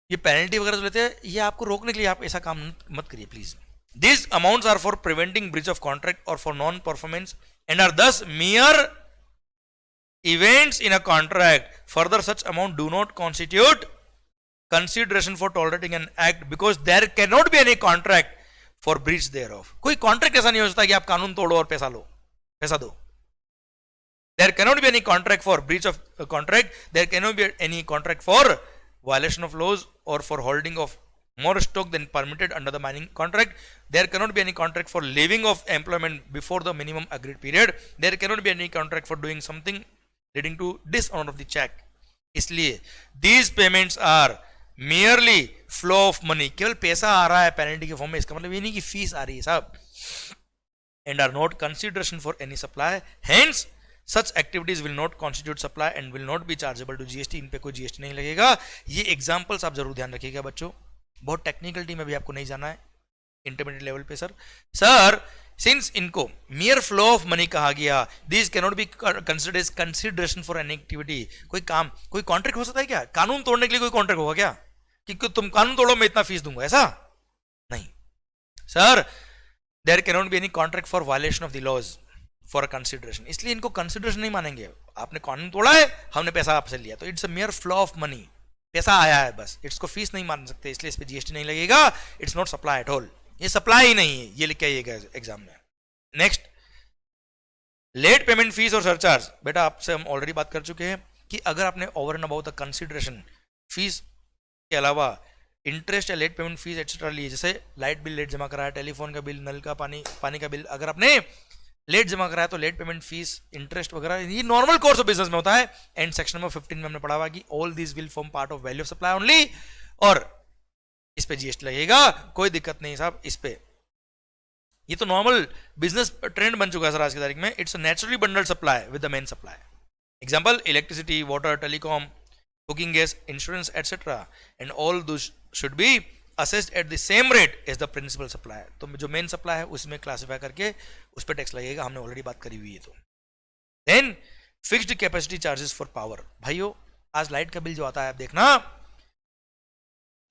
ये पेनल्टी वगैरह जो लेते हैं ये आपको रोकने के लिए, आप ऐसा काम मत करिए please. These amounts are for preventing breach of contract or for non-performance and are thus mere events in a contract. Further, such amount do not constitute consideration for tolerating an act because there cannot be any contract for breach thereof. कोई contract ऐसा नहीं हो सकता कि आप कानून तोड़ो और पैसा लो, पैसा दो. There cannot be any contract for breach of contract. There cannot be any contract for violation of laws or for holding of more stock than permitted under the mining contract. There cannot be any contract for leaving of employment before the minimum agreed period. There cannot be any contract for doing something leading to dishonor of the check. इसलिए these payments are merely flow of money. केवल पैसा आ रहा है penalty के form में, इसका मतलब ये नहीं कि फीस आ रही है साहब. And are not consideration for any supply. Hence such activities will not constitute supply and will not be chargeable to GST. इन पे कोई GST नहीं लगेगा. ये एग्जाम्पल्स आप जरूर ध्यान रखिएगा बच्चों, बहुत टेक्निकल टीम में भी आपको नहीं जाना है, इंटरमीडिएट लेवल पे. सर सिंस इनको मियर फ्लो ऑफ मनी कहा गया, this can not be considered as consideration for any activity. कोई काम, कोई कॉन्ट्रैक्ट हो सकता है क्या? कानून तोड़ने के लिए कोई कॉन्ट्रैक्ट होगा क्या कि तुम कानून तोड़ो मैं इतना फीस दूंगा? ऐसा नहीं sir. There can not be any contract for violation of the laws for a consideration. इसलिए इनको कंसिडरेशन नहीं मानेंगे. आपने कानून तोड़ा है, हमने पैसा आपसे लिया, तो it's a मियर flow of money. पैसा आया है बस, इसको फीस नहीं मान सकते, इसलिए इस पे जीएसटी नहीं लगेगा. It's not supply at all. ये सप्लाई ही नहीं है, ये लिख के आइएगा एग्जाम में. नेक्स्ट, लेट पेमेंट फीस और सरचार्ज. बेटा आपसे हम ऑलरेडी बात कर चुके हैं कि अगर आपने over and about the consideration fees के अलावा इंटरेस्ट या लेट पेमेंट फीस एक्सेट्रा लिए, जैसे लाइट बिल लेट जमा कराया, टेलीफोन का बिल, नल का पानी का बिल, अगर आपने लेट जमा कराया तो लेट पेमेंट फीस, इंटरेस्ट वगैरह, ये नॉर्मल कोर्स ऑफ बिजनेस में होता है. एंड सेक्शन नंबर 15 में हमने पढ़ा हुआ कि all this will form part of value of supply only, और इस पे जीएसटी लगेगा, कोई दिक्कत नहीं साहब इस पे. ये तो नॉर्मल बिजनेस ट्रेंड बन चुका है सर आज की तारीख में. It's a naturally bundled supply with the main supply. Example, electricity, water, telecom, cooking gas, insurance etcetera, and all those should be assessed at the same rate as the principal supply. तो जो main supply है उसमें classify करके उस पर tax लगेगा, हमने already बात करी हुई है. तो then fixed capacity charges for power. भाइयों आज लाइट का बिल जो आता है, आप देखना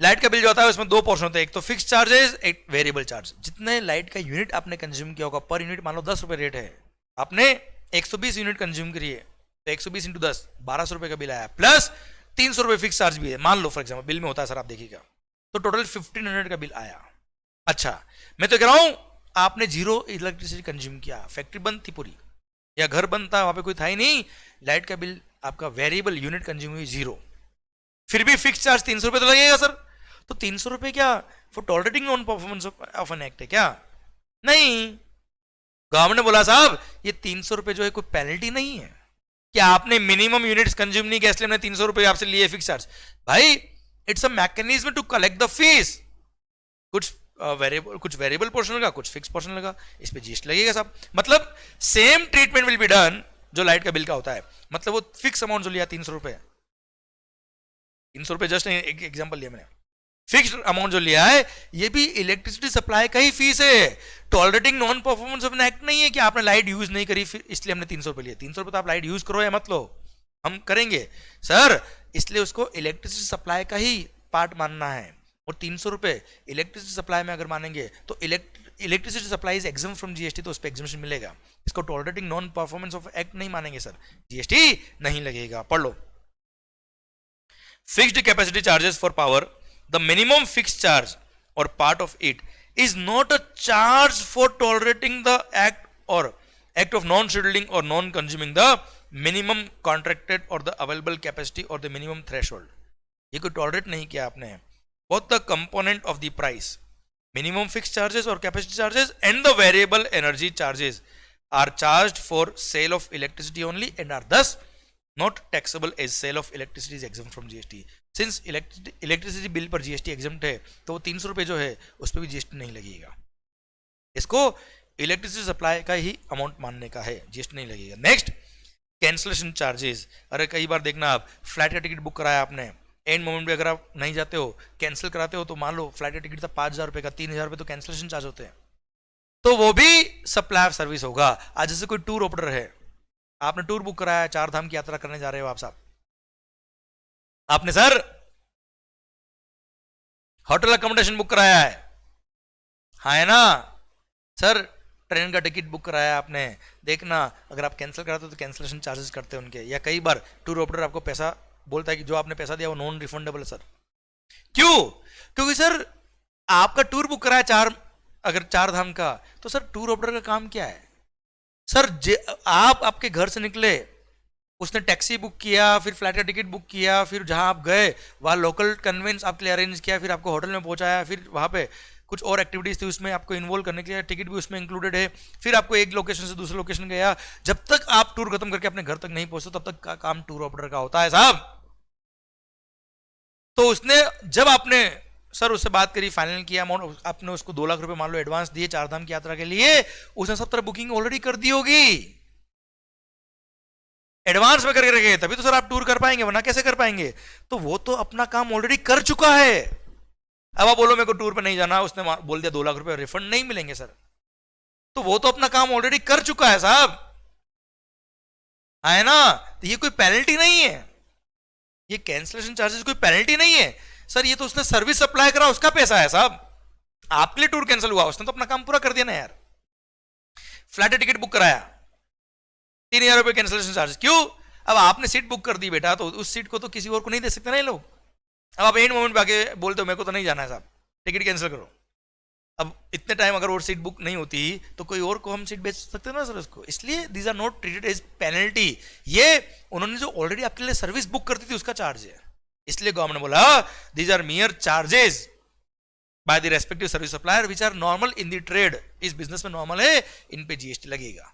लाइट का बिल जो आता है उसमें दो पोर्शन होते हैं, एक तो फिक्स्ड चार्जेस, एक वेरिएबल चार्ज. जितने लाइट का यूनिट आपने कंज्यूम किया होगा पर यूनिट, मान लो 10 रुपए रेट है, आपने 120 यूनिट कंज्यूम करिए तो 120 इंटू 10 1200 रुपए का बिल आया, प्लस 300 रुपए फिक्स चार्ज भी है, मान लो फॉर एग्जाम्पल बिल में होता है सर, आप देखिएगा, तो टोटल 1500 का बिल आया. अच्छा मैं तो कह रहा हूं आपने जीरो इलेक्ट्रिसिटी कंज्यूम किया, फैक्ट्री बंद थी पूरी या घर बंद था, वहां पे कोई था ही नहीं, लाइट का बिल आपका वेरिएबल यूनिट कंज्यूम हुई जीरो, फिर भी फिक्स चार्ज 300 रुपए तो लगेगा सर. तो 300 रुपए क्या for tolerating non performance of an act है क्या? नहीं, गवर्नमेंट ने बोला साहब ये 300 रुपए जो है कोई पेनल्टी नहीं है, क्या आपने मिनिमम यूनिट्स कंज्यूम नहीं किया इसलिए हमने 300 रुपए आपसे लिए फिक्स चार्ज. भाई it's a mechanism to collect the fees. कुछ वेरिएबल पोर्शन लगा, कुछ फिक्स पोर्शन लगा, इस पे जीएसटी लगेगा साहब. मतलब same treatment will be done जो लाइट का बिल का होता है. मतलब वो फिक्स अमाउंट जो लिया 300 रुपए, 300 रुपए जस्ट एक एग्जांपल लिया मैंने, फिक्स्ड अमाउंट जो लिया है ये भी इलेक्ट्रिसिटी सप्लाई का ही फीस है. Tolerating non performance of an act नहीं है कि आपने लाइट यूज नहीं करी फिर इसलिए हमने 300 रुपए लिए. 300 रुपए तो आप लाइट यूज करो या मत लो, हम करेंगे सर, इसलिए उसको इलेक्ट्रिसिटी सप्लाई का ही पार्ट मानना है. और 300 रुपए इलेक्ट्रिसिटी सप्लाई में अगर मानेंगे तो electricity supply is exempt from GST, तो उस पर एग्जम्पशन मिलेगा. इसको tolerating non performance of act नहीं मानेंगे सर, जीएसटी नहीं लगेगा. पढ़ लो, fixed capacity charges for power, the minimum fixed charge or part of it is not a charge for tolerating the act or act of non-scheduling or non-consuming the minimum contracted or the available capacity or the minimum threshold. ये कोई tolerate नहीं किया आपने. Both the component of the price, minimum fixed charges or capacity charges and the variable energy charges are charged for sale of electricity only and are thus not taxable as sale of electricity is exempt from GST. Since electricity bill पर GST exempt है तो वो 300 रुपए जो है उस पर भी जीएसटी नहीं लगेगा. इसको इलेक्ट्रिसिटी सप्लाई का ही अमाउंट मानने का है, जीएसटी नहीं लगेगा. Next, cancellation charges. अरे कई बार देखना आप फ्लाइट का टिकट बुक कराया आपने, एंड मोमेंट पे अगर आप नहीं जाते हो, कैंसिल कराते हो, तो मान लो फ्लाइट का टिकट था 5000 रुपए का, 3000 रुपए तो कैंसलेशन चार्ज होते हैं, तो वो भी सप्लाई ऑफ सर्विस होगा. आज जैसे कोई टूर ऑपरेटर है, आपने टूर बुक कराया, 4 धाम की यात्रा करने जा रहे हो आप साहब, आपने सर होटल अकोमोडेशन बुक कराया है, हाँ है ना सर, ट्रेन का टिकट बुक कराया आपने, देखना अगर आप कैंसिल कराते हो तो कैंसिलेशन चार्जेस करते हैं उनके, या कई बार टूर ऑपरेटर आपको पैसा बोलता है कि जो आपने पैसा दिया वो नॉन रिफंडेबल है सर। क्यों? क्योंकि सर आपका टूर बुक कराया अगर 4 धाम का, तो सर टूर ऑपरेटर का काम क्या है सर? आप आपके घर से निकले, उसने टैक्सी बुक किया, फिर फ्लाइट का टिकट बुक किया, फिर जहां आप गए वहां लोकल कन्वेंस आपके लिए अरेंज किया, फिर आपको होटल में पहुंचाया, फिर वहां पे कुछ और एक्टिविटीज थी उसमें आपको इन्वॉल्व करने के लिए, टिकट भी उसमें इंक्लूडेड है, फिर आपको एक लोकेशन से दूसरे लोकेशन गया, जब तक आप टूर खत्म करके अपने घर तक नहीं पहुंचते तब तक का काम टूर ऑपरेटर का होता है साहब। तो उसने जब आपने सर उससे बात करी, फाइनल किया अमाउंट, आपने उसको 2 लाख रुपए मान लो एडवांस दिए 4 धाम की यात्रा के लिए, उसने सब तरह बुकिंग ऑलरेडी कर दी होगी, एडवांस में करके रखे, तभी तो सर आप टूर कर पाएंगे, वरना कैसे कर पाएंगे? तो वो तो अपना काम ऑलरेडी कर चुका है। अब आप बोलो मेरे को टूर पे नहीं जाना, उसने बोल दिया 2 लाख रुपए रिफंड नहीं मिलेंगे सर, तो वो तो अपना काम ऑलरेडी कर चुका है साहब, है ना? तो ये कोई पेनल्टी नहीं है, ये कैंसिलेशन चार्जेस कोई पेनल्टी नहीं है सर, ये तो उसने सर्विस सप्लाई करा उसका पैसा है साहब, आपके लिए टूर कैंसिल हुआ, उसने तो अपना काम पूरा कर दिया ना यार। फ्लाइट टिकट बुक कराया 3,000 रुपए कैंसिलेशन चार्ज, क्यों? अब आपने सीट बुक कर दी बेटा, तो उस सीट को तो किसी और को नहीं दे सकते ना ये लोग। अब आप एंड मोमेंट पे आके बोलते हो मेरे को तो नहीं जाना है साहब, टिकट कैंसिल करो, अब इतने टाइम अगर और सीट बुक नहीं होती तो कोई और को हम सीट बेच सकते ना सर उसको, इसलिए these are not treated as penalty, ये उन्होंने जो ऑलरेडी आपके लिए सर्विस बुक करती थी उसका चार्ज है, इसलिए गवर्नमेंट ने बोला these are mere charges by the respective service supplier which are normal in the trade, इस बिजनेस में नॉर्मल है, इन पे जीएसटी लगेगा।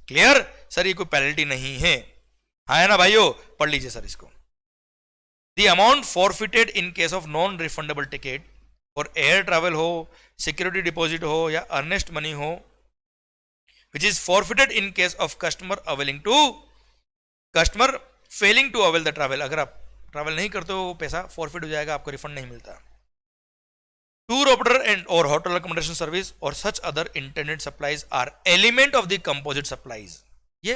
क्लियर सर, ये कोई पेनल्टी नहीं है, हाँ है ना भाइयों? पढ़ लीजिए सर इसको। The amount forfeited in case of non refundable ticket और एयर ट्रैवल हो, सिक्योरिटी डिपॉजिट हो या अर्नेस्ट मनी हो, which is forfeited in case of customer failing to avail the travel, अगर आप ट्रैवल नहीं करते हो वो पैसा फॉरफिट हो जाएगा, आपको रिफंड नहीं मिलता। टूर ऑपरेटर एंड और होटल अकोमोडेशन सर्विस और such other internet supplies are element of the composite supplies, ये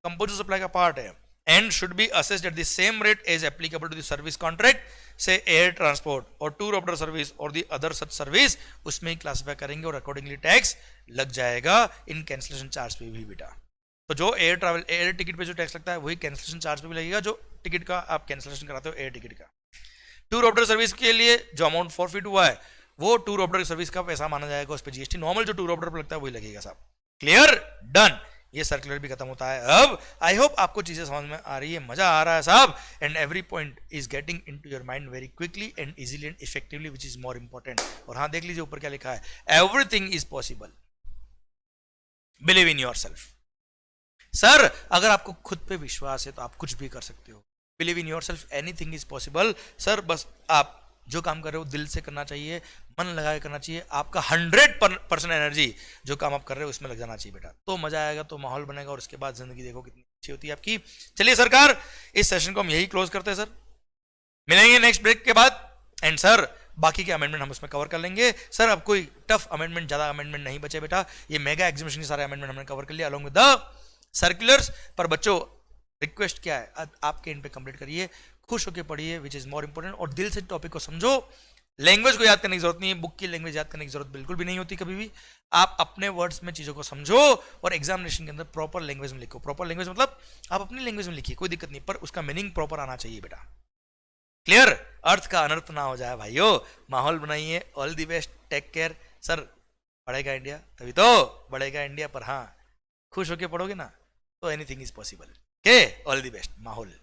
कंपोजिट सप्लाई का पार्ट है, and should be assessed at the same rate as applicable to the service contract, से air transport और tour operator service और the other such service, उसमें ही classify करेंगे और अकॉर्डिंगली टैक्स लग जाएगा इन कैंसिलेशन चार्ज पे भी बेटा। तो जो एयर टिकट पे जो टैक्स लगता है वही कैंसिलेशन चार्ज पे भी लगेगा, जो टिकट का आप कैंसिलेशन कराते हो एयर टिकट का। टूर ऑपरेटर सर्विस के लिए जो अमाउंट फॉरफिट हुआ है वो टूर ऑपरेटर सर्विस का पैसा माना जाएगा, उस पर जीएसटी नॉर्मल जो टूर ऑपरेटर पर लगता है वही लगेगा साहब। क्लियर? डन, ये सर्कुलर भी खत्म होता है। अब आई होप आपको चीजें समझ में आ रही है, मजा आ रहा है साहब, and every point is getting into your mind very quickly and easily and effectively, which is more important. और हाँ देख लीजिए ऊपर क्या लिखा है, everything is possible, believe in yourself. Sir अगर आपको खुद पे विश्वास है तो आप कुछ भी कर सकते हो, believe in yourself, anything is possible. Sir बस आप जो काम कर रहे हो दिल से करना चाहिए, मन लगा के करना चाहिए, आपका 100% एनर्जी जो काम आप कर रहे हो उसमें लग जाना चाहिए बेटा, तो मजा आएगा, तो माहौल बनेगा, और उसके बाद जिंदगी देखो कितनी अच्छी होती है आपकी। चलिए सरकार, इस सेशन को हम यही क्लोज करते हैं सर, मिलेंगे नेक्स्ट ब्रेक के बाद, एंड सर बाकी के अमेंडमेंट हम उसमें कवर कर लेंगे। सर अब कोई टफ अमेंडमेंट, ज्यादा अमेंडमेंट नहीं बचे बेटा, ये मेगा एग्जीबिशन के सारे अमेंडमेंट हमने कवर कर लिया अलॉन्ग विद द सर्कुलर्स। पर बच्चों रिक्वेस्ट क्या है, आपके इन पे कंप्लीट करिए, खुश होकर पढ़िए, विच इज मोर इंपॉर्टेंट, और दिल से टॉपिक को समझो। लैंग्वेज को याद करने की जरूरत नहीं है, बुक की लैंग्वेज याद करने की जरूरत बिल्कुल भी नहीं होती कभी भी, आप अपने वर्ड्स में चीजों को समझो और एग्जामिनेशन के अंदर प्रॉपर लैंग्वेज में लिखो। प्रॉपर लैंग्वेज मतलब आप अपनी लैंग्वेज में लिखिए, कोई दिक्कत नहीं, पर उसका मीनिंग प्रॉपर आना चाहिए बेटा। क्लियर? अर्थ का अनर्थ ना हो जाए भाइयों, माहौल बनाइए। All the best, take care. Sir बढ़ेगा इंडिया तभी तो बढ़ेगा इंडिया, पर हाँ खुश होकर पढ़ोगे ना तो anything is possible. Okay, all the best, माहौल।